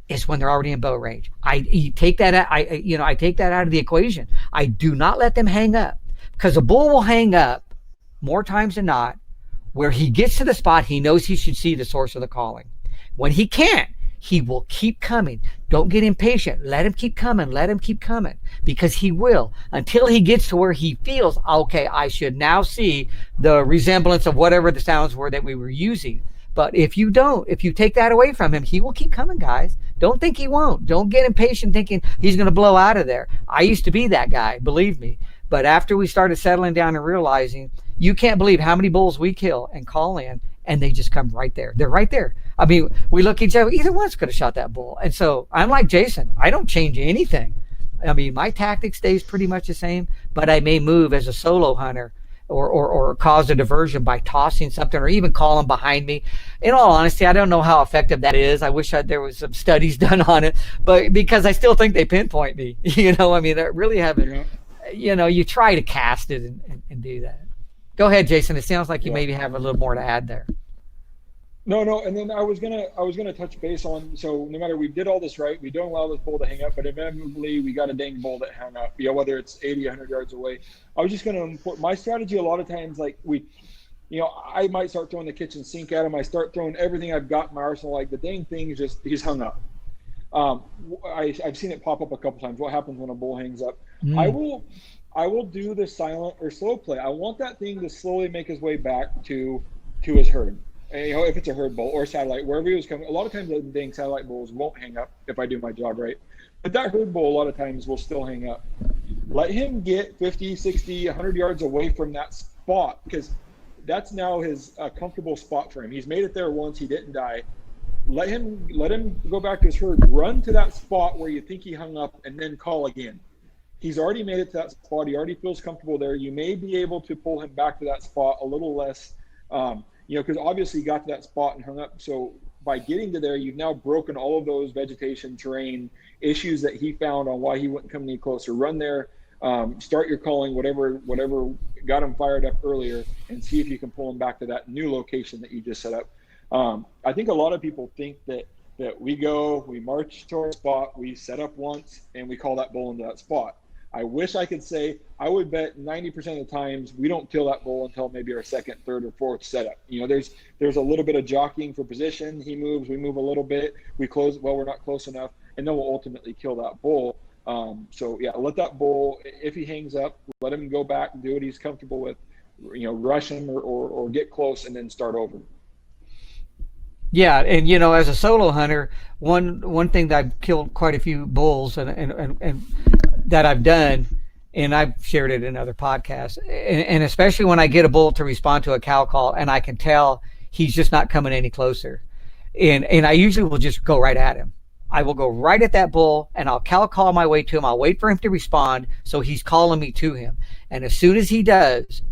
Speaker 2: is when they're already in bow range, I take that out of the equation. I do not let them hang up, because a bull will hang up more times than not where he gets to the spot he knows he should see the source of the calling. When he can't, he will keep coming. Don't get impatient. Let him keep coming. Let him keep coming, because he will, until he gets to where he feels, okay, I should now see the resemblance of whatever the sounds were that we were using. But if you take that away from him, he will keep coming, guys. Don't think he won't. Don't get impatient thinking he's going to blow out of there. I used to be that guy, believe me. But after we started settling down and realizing, you can't believe how many bulls we kill and call in, and they just come right there. They're right there. I mean, we look at each other, either one's could have shot that bull. And so I'm like Jason, I don't change anything. I mean, my tactic stays pretty much the same, but I may move as a solo hunter or cause a diversion by tossing something or even calling behind me. In all honesty, I don't know how effective that is. I wish there was some studies done on it, but because I still think they pinpoint me, I mean, that really haven't, you try to cast it and do that. Go ahead, Jason. It sounds like you maybe have a little more to add there.
Speaker 3: No, and then I was gonna touch base on, so no matter, we did all this right, we don't allow this bull to hang up, but inevitably we got a dang bull that hung up, whether it's 80, 100 yards away. I was just gonna import my strategy. A lot of times, like, I might start throwing the kitchen sink at him. I start throwing everything I've got in my arsenal. Like, the dang thing is just, he's hung up. I've seen it pop up a couple times. What happens when a bull hangs up? I will do the silent or slow play. I want that thing to slowly make his way back to his herd. And, if it's a herd bull or satellite, wherever he was coming. A lot of times the dang satellite bulls won't hang up if I do my job right. But that herd bull a lot of times will still hang up. Let him get 50, 60, 100 yards away from that spot, because that's now his comfortable spot for him. He's made it there once. He didn't die. Let him go back to his herd, run to that spot where you think he hung up, and then call again. He's already made it to that spot. He already feels comfortable there. You may be able to pull him back to that spot a little less, because obviously he got to that spot and hung up. So by getting to there, you've now broken all of those vegetation, terrain issues that he found on why he wouldn't come any closer. Run there, start your calling, whatever got him fired up earlier, and see if you can pull him back to that new location that you just set up. I think a lot of people think that we march to our spot, we set up once, and we call that bull into that spot. I wish I could say, I would bet 90% of the times we don't kill that bull until maybe our second, third, or fourth setup. There's a little bit of jockeying for position. He moves, we move a little bit, we close, well, we're not close enough, and then we'll ultimately kill that bull. So yeah, let that bull, if he hangs up, let him go back and do what he's comfortable with, rush him or get close and then start over.
Speaker 2: Yeah, and as a solo hunter, one thing that I've killed quite a few bulls and that I've done, and I've shared it in other podcasts, and especially when I get a bull to respond to a cow call and I can tell he's just not coming any closer, and I usually will just go right at him. I will go right at that bull and I'll cow call my way to him. I'll wait for him to respond, so he's calling me to him, and as soon as he does,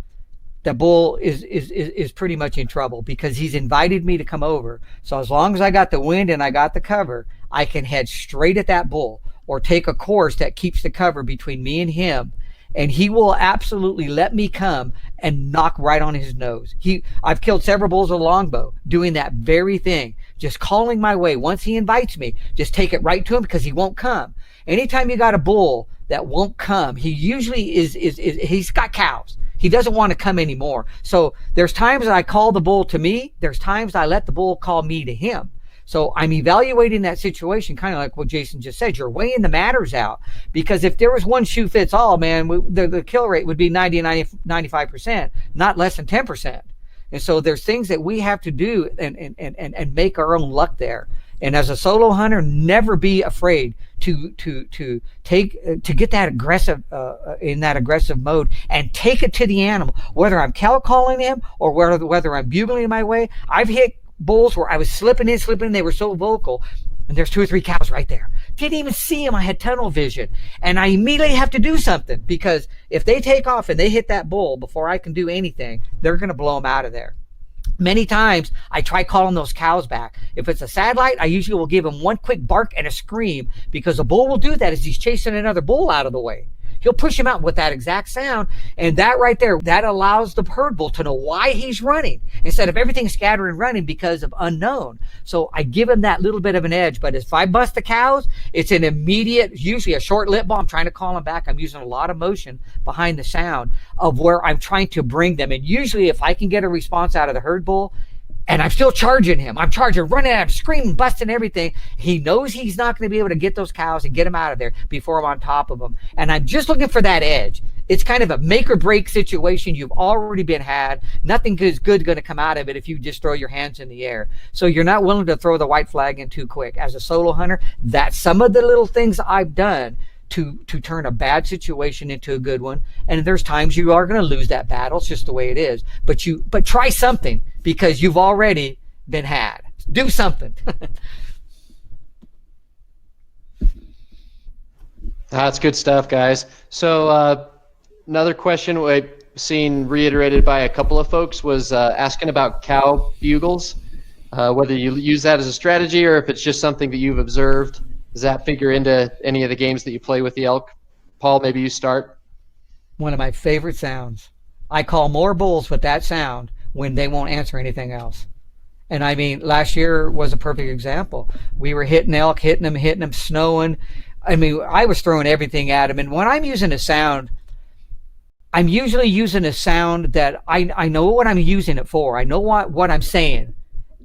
Speaker 2: the bull is pretty much in trouble because he's invited me to come over. So as long as I got the wind and I got the cover, I can head straight at that bull or take a course that keeps the cover between me and him, and he will absolutely let me come and knock right on his nose. I've killed several bulls with a longbow doing that very thing, just calling my way. Once he invites me, just take it right to him because he won't come. Anytime you got a bull that won't come, he usually he's got cows. He doesn't want to come anymore. So there's times that I call the bull to me. There's times I let the bull call me to him. So I'm evaluating that situation, kind of like what Jason just said. You're weighing the matters out, because if there was one shoe fits all, man, the kill rate would be 95%, not less than 10%. And so there's things that we have to do and make our own luck there. And as a solo hunter, never be afraid to get that aggressive in that aggressive mode and take it to the animal. Whether I'm cow calling him or whether I'm bugling my way. I've hit bulls where I was slipping in, they were so vocal, and there's 2 or 3 cows right there. Didn't even see them. I had tunnel vision, and I immediately have to do something, because if they take off and they hit that bull before I can do anything, they're going to blow them out of there. Many times I try calling those cows back. If it's a satellite, I usually will give him one quick bark and a scream, because a bull will do that as he's chasing another bull out of the way. He'll push him out with that exact sound, and that right there, that allows the herd bull to know why he's running, instead of everything scattering running because of unknown. So I give him that little bit of an edge. But if I bust the cows, it's an immediate, usually a short lip ball. I'm trying to call them back. I'm using a lot of motion behind the sound of where I'm trying to bring them. And usually if I can get a response out of the herd bull, and I'm still charging him, I'm running at him, screaming, busting everything, he knows he's not going to be able to get those cows and get them out of there before I'm on top of them. And I'm just looking for that edge. It's kind of a make or break situation. You've already been had. Nothing is good going to come out of it if you just throw your hands in the air. So you're not willing to throw the white flag in too quick. As a solo hunter, that's some of the little things I've done to turn a bad situation into a good one. And there's times you are going to lose that battle. It's just the way it is. But try something, because you've already been had. Do something.
Speaker 1: That's good stuff, guys. So another question we've seen reiterated by a couple of folks was asking about cow bugles, whether you use that as a strategy or if it's just something that you've observed. Does that figure into any of the games that you play with the elk? Paul, maybe you start.
Speaker 2: One of my favorite sounds. I call more bulls with that sound when they won't answer anything else. And I mean, last year was a perfect example. We were hitting elk, hitting them, snowing. I mean, I was throwing everything at them. And when I'm using a sound, I'm usually using a sound that I know what I'm using it for. I know what I'm saying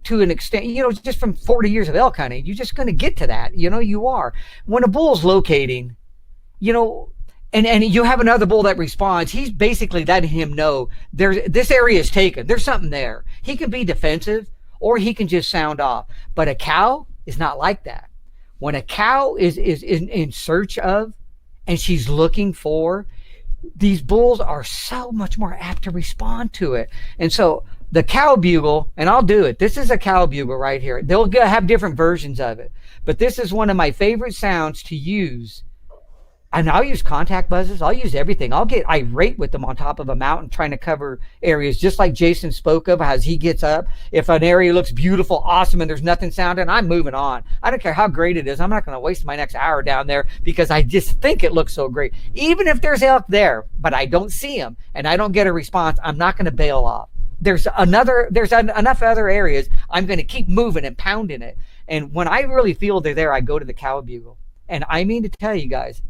Speaker 2: to an extent, just from 40 years of elk hunting, you're just going to get to that. You are. When a bull's locating, and you have another bull that responds, he's basically letting him know this area is taken. There's something there. He can be defensive or he can just sound off. But a cow is not like that. When a cow is in search of and she's looking for, these bulls are so much more apt to respond to it. And so the cow bugle, and I'll do it. This is a cow bugle right here. They'll have different versions of it. But this is one of my favorite sounds to use. And I'll use contact buzzes. I'll use everything. I'll get irate with them on top of a mountain trying to cover areas, just like Jason spoke of as he gets up. If an area looks beautiful, awesome, and there's nothing sounding, I'm moving on. I don't care how great it is. I'm not going to waste my next hour down there because I just think it looks so great. Even if there's elk there, but I don't see them and I don't get a response, I'm not going to bail off. There's enough other areas. I'm going to keep moving and pounding it. And when I really feel they're there, I go to the cow bugle. And I mean to tell you guys,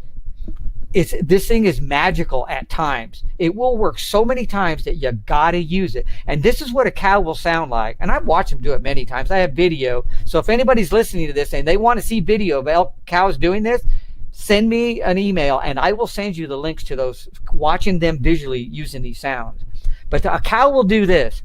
Speaker 2: this thing is magical at times. It will work so many times that you gotta use it. And this is what a cow will sound like. And I've watched them do it many times. I have video. So if anybody's listening to this and they want to see video of elk cows doing this, send me an email and I will send you the links to those, watching them visually using these sounds. But a cow will do this.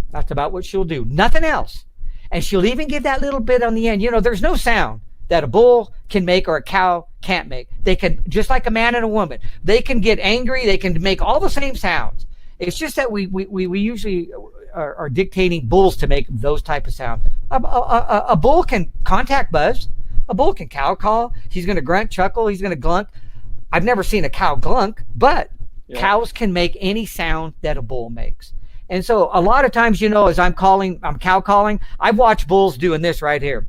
Speaker 2: That's about what she'll do. Nothing else. And she'll even give that little bit on the end. There's no sound that a bull can make or a cow can't make. They can, just like a man and a woman, they can get angry. They can make all the same sounds. It's just that we usually are dictating bulls to make those type of sounds. A bull can contact buzz. A bull can cow call. He's going to grunt, chuckle. He's going to glunk. I've never seen a cow glunk, but cows can make any sound that a bull makes. And so a lot of times, as I'm cow calling, I've watched bulls doing this right here.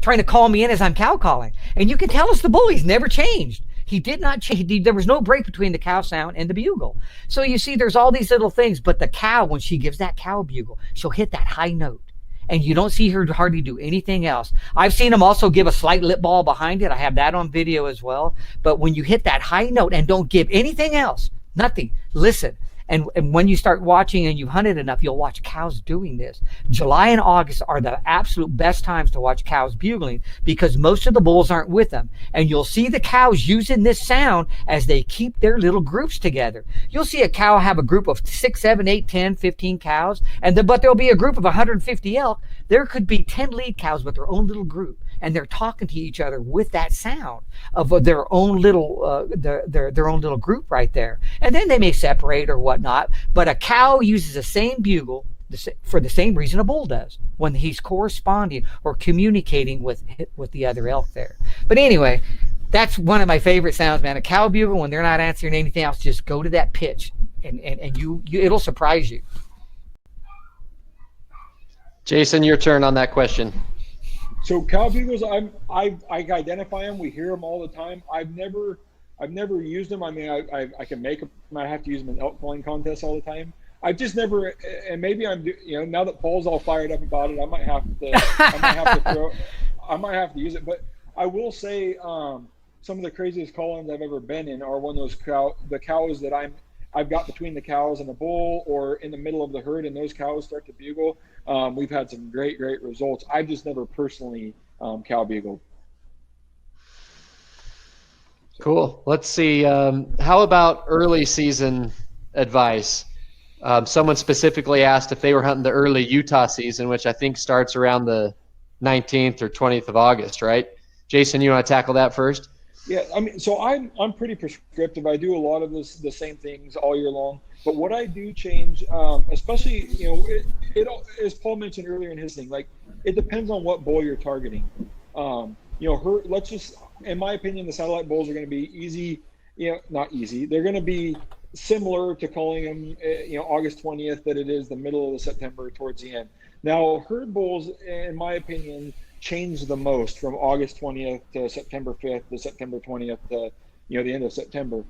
Speaker 2: Trying to call me in as I'm cow calling. And you can tell it's the bull. He's never changed. He did not change. There was no break between the cow sound and the bugle. So you see, there's all these little things. But the cow, when she gives that cow bugle, she'll hit that high note. And you don't see her hardly do anything else. I've seen them also give a slight lip ball behind it. I have that on video as well. But when you hit that high note and don't give anything else, nothing, listen. And when you start watching and you've hunted enough, you'll watch cows doing this. July and August are the absolute best times to watch cows bugling because most of the bulls aren't with them. And you'll see the cows using this sound as they keep their little groups together. You'll see a cow have a group of 6, 7, 8, 10, 15 cows, but there'll be a group of 150 elk. There could be 10 lead cows with their own little group. And they're talking to each other with that sound of their own little their own little group right there. And then they may separate or whatnot. But a cow uses the same bugle for the same reason a bull does when he's corresponding or communicating with the other elk there. But anyway, that's one of my favorite sounds, man. A cow bugle, when they're not answering anything else, just go to that pitch, and you it'll surprise you.
Speaker 1: Jason, your turn on that question.
Speaker 3: So cow bugles, I identify them. We hear them all the time. I've never used them. I mean, I can make them. I have to use them in elk calling contests all the time. I've just never, and maybe I'm, now that Paul's all fired up about it, I might have to use it. But I will say, some of the craziest call-ins I've ever been in are one of those cows that I've got between the cows and the bull or in the middle of the herd, and those cows start to bugle. We've had some great results. I've just never personally cow bugled.
Speaker 1: Cool. Let's see. How about early season advice? Someone specifically asked if they were hunting the early Utah season, which I think starts around the 19th or 20th of August, right? Jason, you want to tackle that first?
Speaker 3: Yeah, I mean, so I'm pretty prescriptive. I do a lot of the same things all year long. But what I do change, especially, it as Paul mentioned earlier in his thing, like it depends on what bull you're targeting. Let's just, in my opinion, the satellite bulls are going to be easy. Not easy. They're going to be similar to calling them, August 20th that it is the middle of September towards the end. Now, herd bulls, in my opinion, change the most from August 20th to September 5th to September 20th to, the end of September.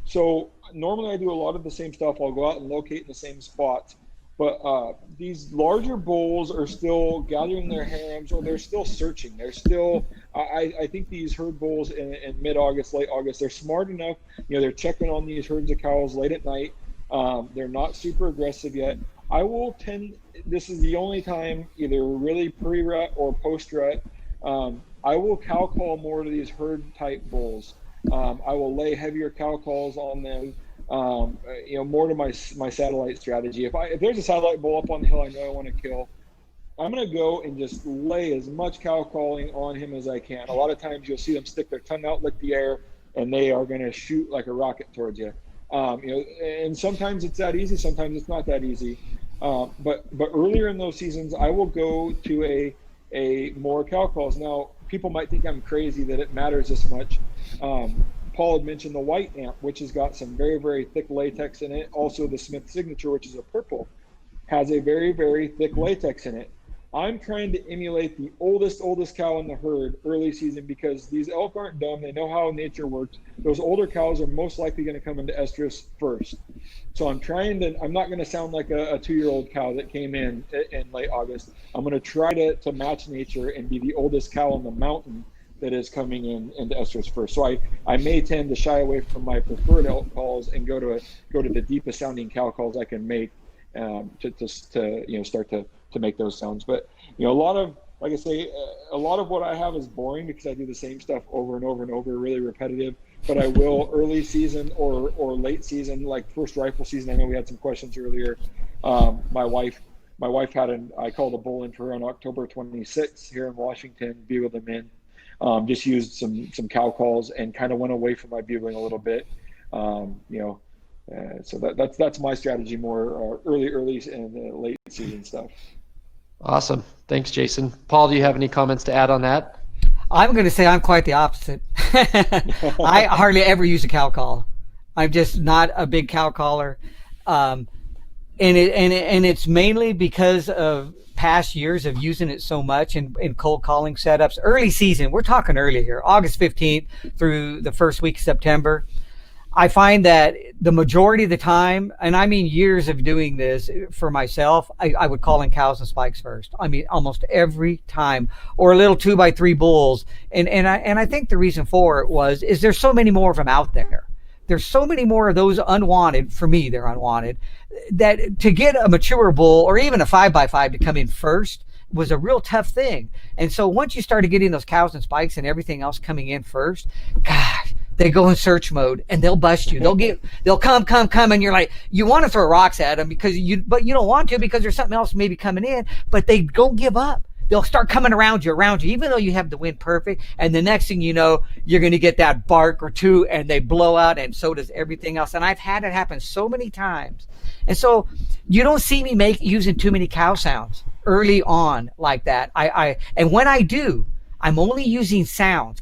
Speaker 3: So normally I do a lot of the same stuff. I'll go out and locate in the same spots, but these larger bulls are still gathering their harems, or they're still searching. They're still, I think these herd bulls in mid-August, late August, they're smart enough. They're checking on these herds of cows late at night. They're not super aggressive yet. This is the only time, either really pre-rut or post-rut, I will cow call more to these herd type bulls. I will lay heavier cow calls on them, more to my satellite strategy. If there's a satellite bull up on the hill I know I want to kill, I'm going to go and just lay as much cow calling on him as I can. A lot of times you'll see them stick their tongue out, lick the air, and they are going to shoot like a rocket towards you. And sometimes it's that easy, sometimes it's not that easy. But earlier in those seasons, I will go to a more cow calls. Now, people might think I'm crazy that it matters this much. Paul had mentioned the white amp, which has got some very, very thick latex in it. Also, the Smith Signature, which is a purple, has a very, very thick latex in it. I'm trying to emulate the oldest cow in the herd early season, because these elk aren't dumb. They know how nature works. Those older cows are most likely going to come into estrus first. So I'm not going to sound like a 2-year-old cow that came in late August. I'm going to try to match nature and be the oldest cow on the mountain that is coming into estrus first. So I may tend to shy away from my preferred elk calls and go to the deepest sounding cow calls I can make to start to make those sounds. But a lot of, like I say, a lot of what I have is boring because I do the same stuff over and over and over, really repetitive. But I will early season or late season, like first rifle season. I know we had some questions earlier. My wife had I called a bull in for her on October 26th here in Washington, bugled them in. Just used some cow calls and kind of went away from my bugling a little bit. So that's my strategy, more early and late season stuff.
Speaker 1: Awesome. Thanks, Jason. Paul, do you have any comments to add on that?
Speaker 2: I'm going to say I'm quite the opposite. I hardly ever use a cow call. I'm just not a big cow caller. And it's mainly because of past years of using it so much in cold calling setups. Early season, we're talking early here, August 15th through the first week of September. I find that the majority of the time, and I mean years of doing this for myself, I would call in cows and spikes first. I mean, almost every time, or a little 2x3 bulls. And I think the reason for it is there's so many more of them out there. There's so many more of those unwanted, for me, they're unwanted, that to get a mature bull or even a 5x5 to come in first was a real tough thing. And so once you started getting those cows and spikes and everything else coming in first, gosh, they go in search mode and they'll bust you. They'll come, and you're like, you want to throw rocks at them but you don't want to because there's something else maybe coming in, but they don't give up. They'll start coming around you, even though you have the wind perfect. And the next thing you know, you're going to get that bark or two and they blow out, and so does everything else. And I've had it happen so many times. And so you don't see me using too many cow sounds early on like that. And when I do, I'm only using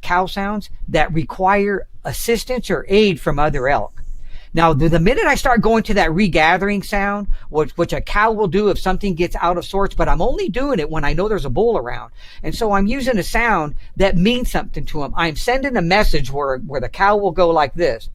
Speaker 2: cow sounds that require assistance or aid from other elk. Now, the minute I start going to that regathering sound, which a cow will do if something gets out of sorts, but I'm only doing it when I know there's a bull around. And so I'm using a sound that means something to him. I'm sending a message where the cow will go like this.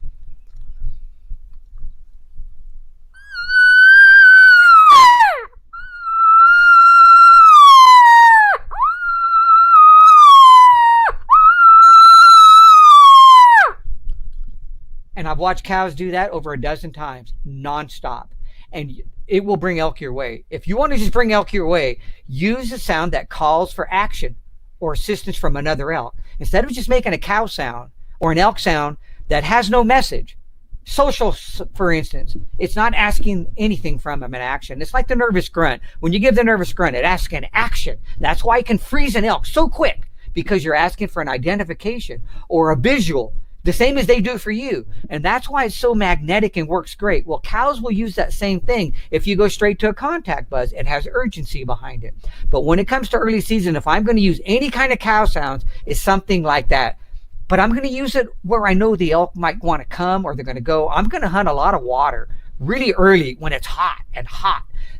Speaker 2: And I've watched cows do that over a dozen times, nonstop. And it will bring elk your way. If you want to just bring elk your way, use a sound that calls for action or assistance from another elk. Instead of just making a cow sound or an elk sound that has no message. Social, for instance, it's not asking anything from them in action. It's like the nervous grunt. When you give the nervous grunt, it asks an action. That's why it can freeze an elk so quick, because you're asking for an identification or a visual, the same as they do for you. And that's why it's so magnetic and works great. Well, cows will use that same thing. If you go straight to a contact buzz, it has urgency behind it. But when it comes to early season, if I'm going to use any kind of cow sounds, it's something like that. But I'm going to use it where I know the elk might want to come or they're going to go. I'm going to hunt a lot of water really early when it's hot.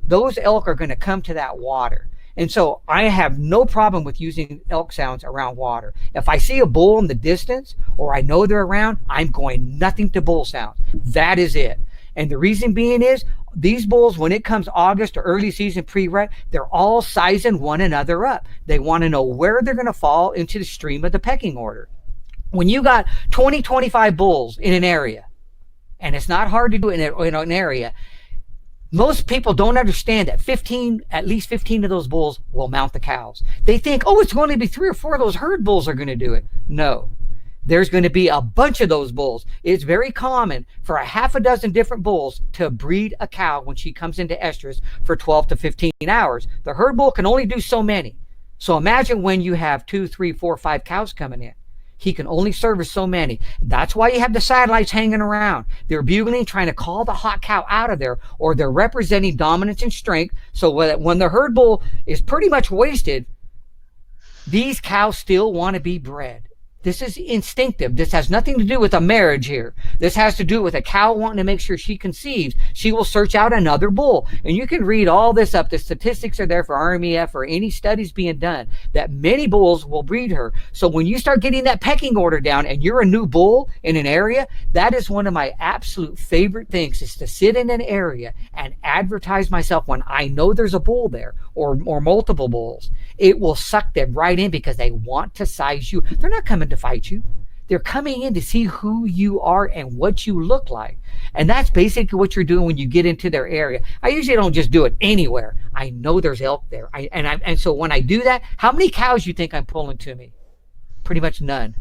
Speaker 2: Those elk are going to come to that water. And so I have no problem with using elk sounds around water. If I see a bull in the distance or I know they're around, I'm going nothing to bull sounds. That is it. And the reason being is these bulls, when it comes August or early season pre-rut, they're all sizing one another up. They want to know where they're going to fall into the stream of the pecking order. When you got 20, 25 bulls in an area, and it's not hard to do in an area, most people don't understand that at least 15 of those bulls will mount the cows. They think, oh, it's going to be 3 or 4 of those herd bulls are going to do it. No, there's going to be a bunch of those bulls. It's very common for a half a dozen different bulls to breed a cow when she comes into estrus for 12 to 15 hours. The herd bull can only do so many. So imagine when you have 2, 3, 4, 5 cows coming in. He can only service so many. That's why you have the satellites hanging around. They're bugling, trying to call the hot cow out of there, or they're representing dominance and strength. So when the herd bull is pretty much wasted, these cows still want to be bred. This is instinctive. This has nothing to do with a marriage here. This has to do with a cow wanting to make sure she conceives. She will search out another bull. And you can read all this up. The statistics are there for RMEF or any studies being done that many bulls will breed her. So when you start getting that pecking order down and you're a new bull in an area, that is one of my absolute favorite things, is to sit in an area and advertise myself when I know there's a bull there or multiple bulls. It will suck them right in because they want to size you. They're not coming to fight you. They're coming in to see who you are and what you look like. And that's basically what you're doing when you get into their area. I usually don't just do it anywhere. I know there's elk there. And so when I do that, how many cows you think I'm pulling to me? Pretty much none.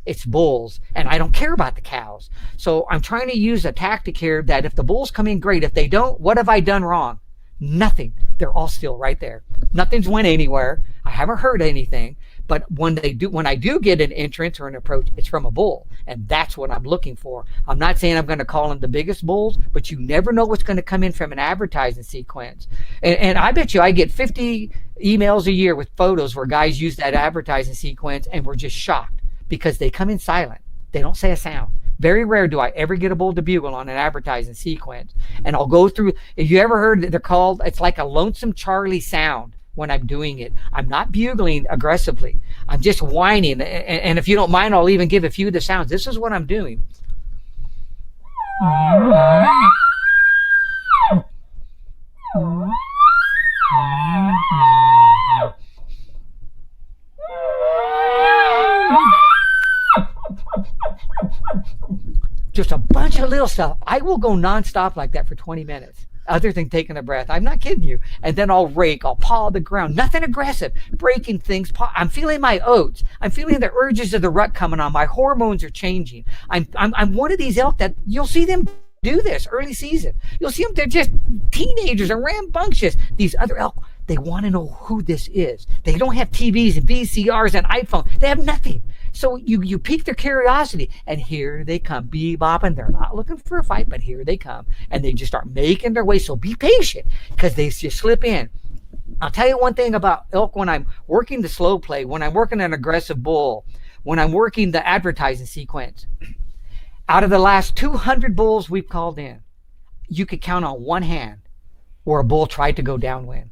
Speaker 2: It's bulls, and I don't care about the cows. So I'm trying to use a tactic here that if the bulls come in, great. If they don't, what have I done wrong? Nothing. They're all still right there. Nothing's went anywhere. I haven't heard anything. But when I do get an entrance or an approach, it's from a bull. And that's what I'm looking for. I'm not saying I'm going to call them the biggest bulls, but you never know what's going to come in from an advertising sequence. And I bet you I get 50 emails a year with photos where guys use that advertising sequence and we're just shocked because they come in silent. They don't say a sound. Very rare do I ever get a bull to bugle on an advertising sequence. And I'll go through, if you ever heard, it's like a Lonesome Charlie sound when I'm doing it. I'm not bugling aggressively. I'm just whining. And if you don't mind, I'll even give a few of the sounds. This is what I'm doing. Just a bunch of little stuff. I will go nonstop like that for 20 minutes, other than taking a breath. I'm not kidding you. And then I'll rake, I'll paw the ground. Nothing aggressive. Breaking things. I'm feeling my oats. I'm feeling the urges of the rut coming on. My hormones are changing. I'm one of these elk that you'll see them do this early season. You'll see them, they're just teenagers and rambunctious. These other elk, they want to know who this is. They don't have TVs and VCRs and iPhone. They have nothing. So you pique their curiosity, and here they come, bebopping. They're not looking for a fight, but here they come, and they just start making their way. So be patient, because they just slip in. I'll tell you one thing about elk when I'm working the slow play, when I'm working an aggressive bull, when I'm working the advertising sequence. Out of the last 200 bulls we've called in, you could count on one hand where a bull tried to go downwind.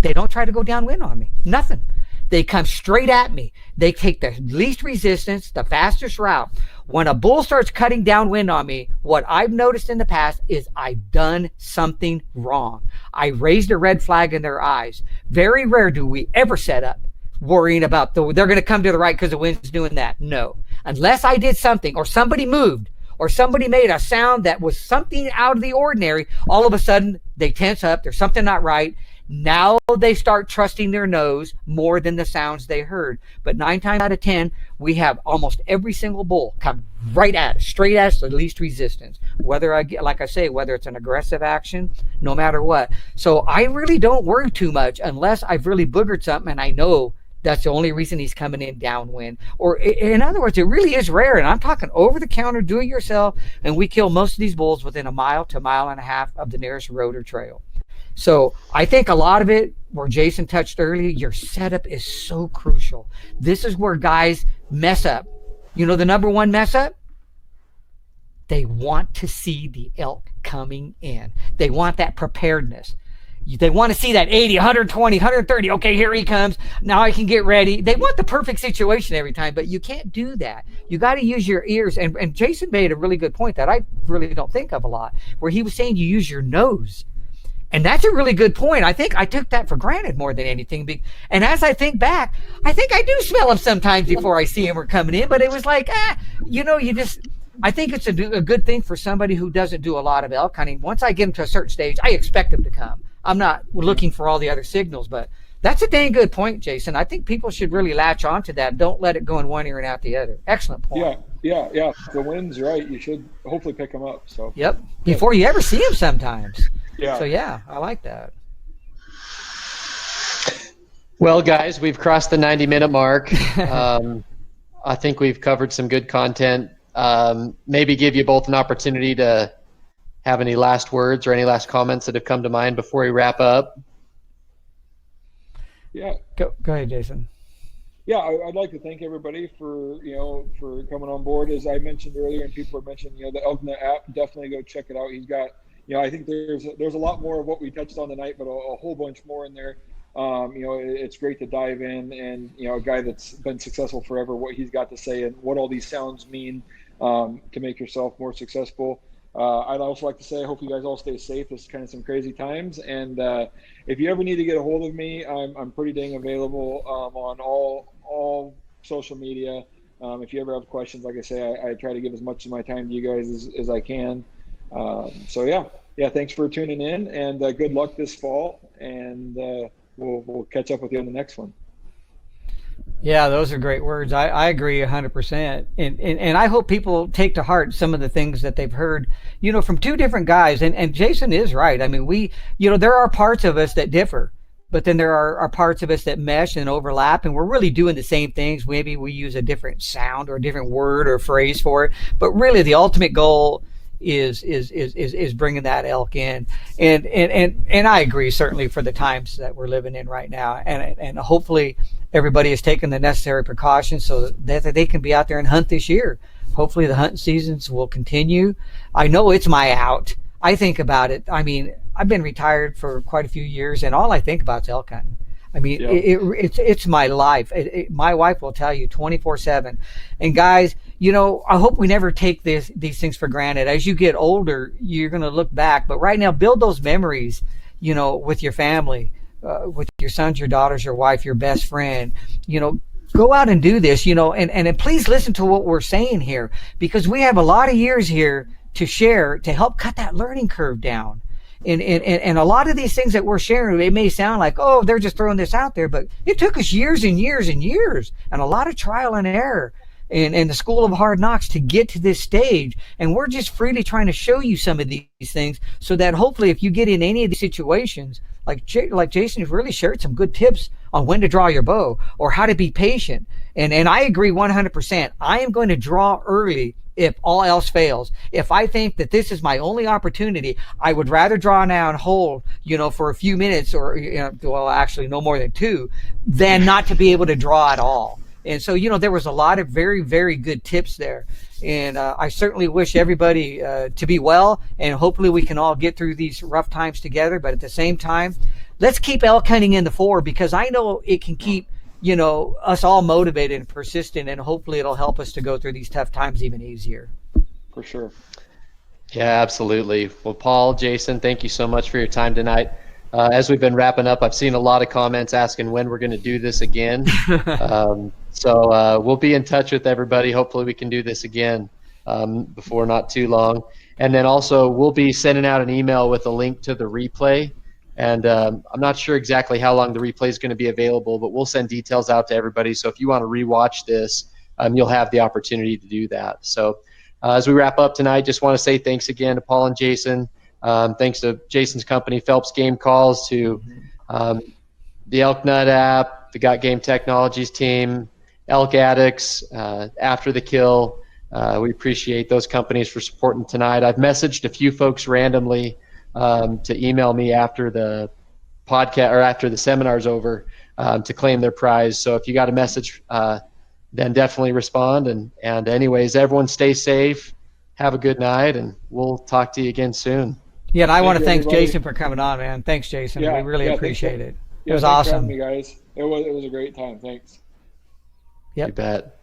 Speaker 2: They don't try to go downwind on me. Nothing. They come straight at me. They take the least resistance, the fastest route. When a bull starts cutting downwind on me, what I've noticed in the past is I've done something wrong. I raised a red flag in their eyes. Very rare do we ever set up worrying about they're going to come to the right because the wind's doing that. No. Unless I did something or somebody moved or somebody made a sound that was something out of the ordinary, all of a sudden they tense up. There's something not right. Now they start trusting their nose more than the sounds they heard. But 9 times out of 10, we have almost every single bull come right at us, straight at us, the least resistance. Whether whether it's an aggressive action, no matter what. So I really don't worry too much unless I've really boogered something and I know that's the only reason he's coming in downwind. Or in other words, it really is rare. And I'm talking over the counter, do it yourself. And we kill most of these bulls within a mile to a mile and a half of the nearest road or trail. So I think a lot of it, where Jason touched earlier, your setup is so crucial. This is where guys mess up. You know the number one mess up? They want to see the elk coming in. They want that preparedness. They want to see that 80, 120, 130. Okay, here he comes. Now I can get ready. They want the perfect situation every time, but you can't do that. You got to use your ears. And Jason made a really good point that I really don't think of a lot, where he was saying you use your nose. And that's a really good point. I think I took that for granted more than anything. And as I think back, I think I do smell them sometimes before I see them or coming in. But it was like, I think it's a good thing for somebody who doesn't do a lot of elk hunting. Once I get them to a certain stage, I expect them to come. I'm not looking for all the other signals, but that's a dang good point, Jason. I think people should really latch onto that. Don't let it go in one ear and out the other. Excellent point.
Speaker 3: Yeah. If the wind's right, you should hopefully pick them up. So.
Speaker 2: Yep. Before you ever see them sometimes.
Speaker 3: Yeah.
Speaker 2: So yeah, I like that.
Speaker 1: Well, guys, we've crossed the 90-minute mark. I think we've covered some good content. Maybe give you both an opportunity to have any last words or any last comments that have come to mind before we wrap up.
Speaker 2: Yeah. Go ahead, Jason.
Speaker 3: Yeah, I'd like to thank everybody for coming on board. As I mentioned earlier, and people are mentioning, the ElkNut app. Definitely go check it out. He's got, I think there's a lot more of what we touched on tonight, but a whole bunch more in there. It's great to dive in, and a guy that's been successful forever, what he's got to say and what all these sounds mean to make yourself more successful. I'd also like to say I hope you guys all stay safe. This is kind of some crazy times, and if you ever need to get a hold of me, I'm pretty dang available on all social media. If you ever have questions, like I say, I try to give as much of my time to you guys as I can. So yeah, thanks for tuning in, and good luck this fall, and we'll catch up with you on the next one.
Speaker 2: Yeah, those are great words. I agree 100%. And I hope people take to heart some of the things that they've heard, from two different guys. And Jason is right. I mean, there are parts of us that differ, but then there are parts of us that mesh and overlap, and we're really doing the same things. Maybe we use a different sound or a different word or phrase for it, but really the ultimate goal is bringing that elk in, and I agree certainly for the times that we're living in right now, and hopefully everybody has taken the necessary precautions so that they can be out there and hunt this year. Hopefully the hunting seasons will continue. I know it's my out. I think about it. I mean, I've been retired for quite a few years, and all I think about is elk hunting. I mean, yeah. It's my life. My wife will tell you 24/7. And guys, I hope we never take these things for granted. As you get older, you're going to look back. But right now, build those memories, with your family, with your sons, your daughters, your wife, your best friend. Go out and do this, and please listen to what we're saying here, because we have a lot of years here to share to help cut that learning curve down. And a lot of these things that we're sharing, it may sound like, oh, they're just throwing this out there, but it took us years and years and years and a lot of trial and error and the school of hard knocks to get to this stage. And we're just freely trying to show you some of these things so that hopefully if you get in any of these situations, like Jason has really shared some good tips on when to draw your bow or how to be patient. And I agree 100%. I am going to draw early if all else fails. If I think that this is my only opportunity, I would rather draw now and hold, for a few minutes or, well, actually no more than 2, than not to be able to draw at all. And so, there was a lot of very, very good tips there. And I certainly wish everybody to be well, and hopefully we can all get through these rough times together. But at the same time, let's keep elk hunting in the fore, because I know it can keep us all motivated and persistent, and hopefully it'll help us to go through these tough times even easier.
Speaker 3: For sure.
Speaker 1: Yeah, absolutely. Well, Paul, Jason, thank you so much for your time tonight. As we've been wrapping up, I've seen a lot of comments asking when we're going to do this again. So we'll be in touch with everybody. Hopefully we can do this again before not too long. And then also we'll be sending out an email with a link to the replay. And I'm not sure exactly how long the replay is going to be available, but we'll send details out to everybody. So if you want to rewatch this, you'll have the opportunity to do that. So as we wrap up tonight, just want to say thanks again to Paul and Jason. Thanks to Jason's company, Phelps Game Calls, to the ElkNut app, the Got Game Technologies team, Elk Addicts, After the Kill. We appreciate those companies for supporting tonight. I've messaged a few folks randomly to email me after the podcast or after the seminar's over to claim their prize. So if you got a message, then definitely respond. And anyways, everyone stay safe. Have a good night, and we'll talk to you again soon.
Speaker 2: Yeah, and I want to
Speaker 3: you,
Speaker 2: thank
Speaker 3: everybody.
Speaker 2: Jason for coming on, man. Thanks, Jason.
Speaker 3: Yeah,
Speaker 2: We really
Speaker 3: yeah,
Speaker 2: appreciate it. It
Speaker 3: Yeah,
Speaker 2: was
Speaker 3: thanks for
Speaker 2: awesome.
Speaker 3: having me, guys. It was a great time. Thanks.
Speaker 2: Yep.
Speaker 1: You bet.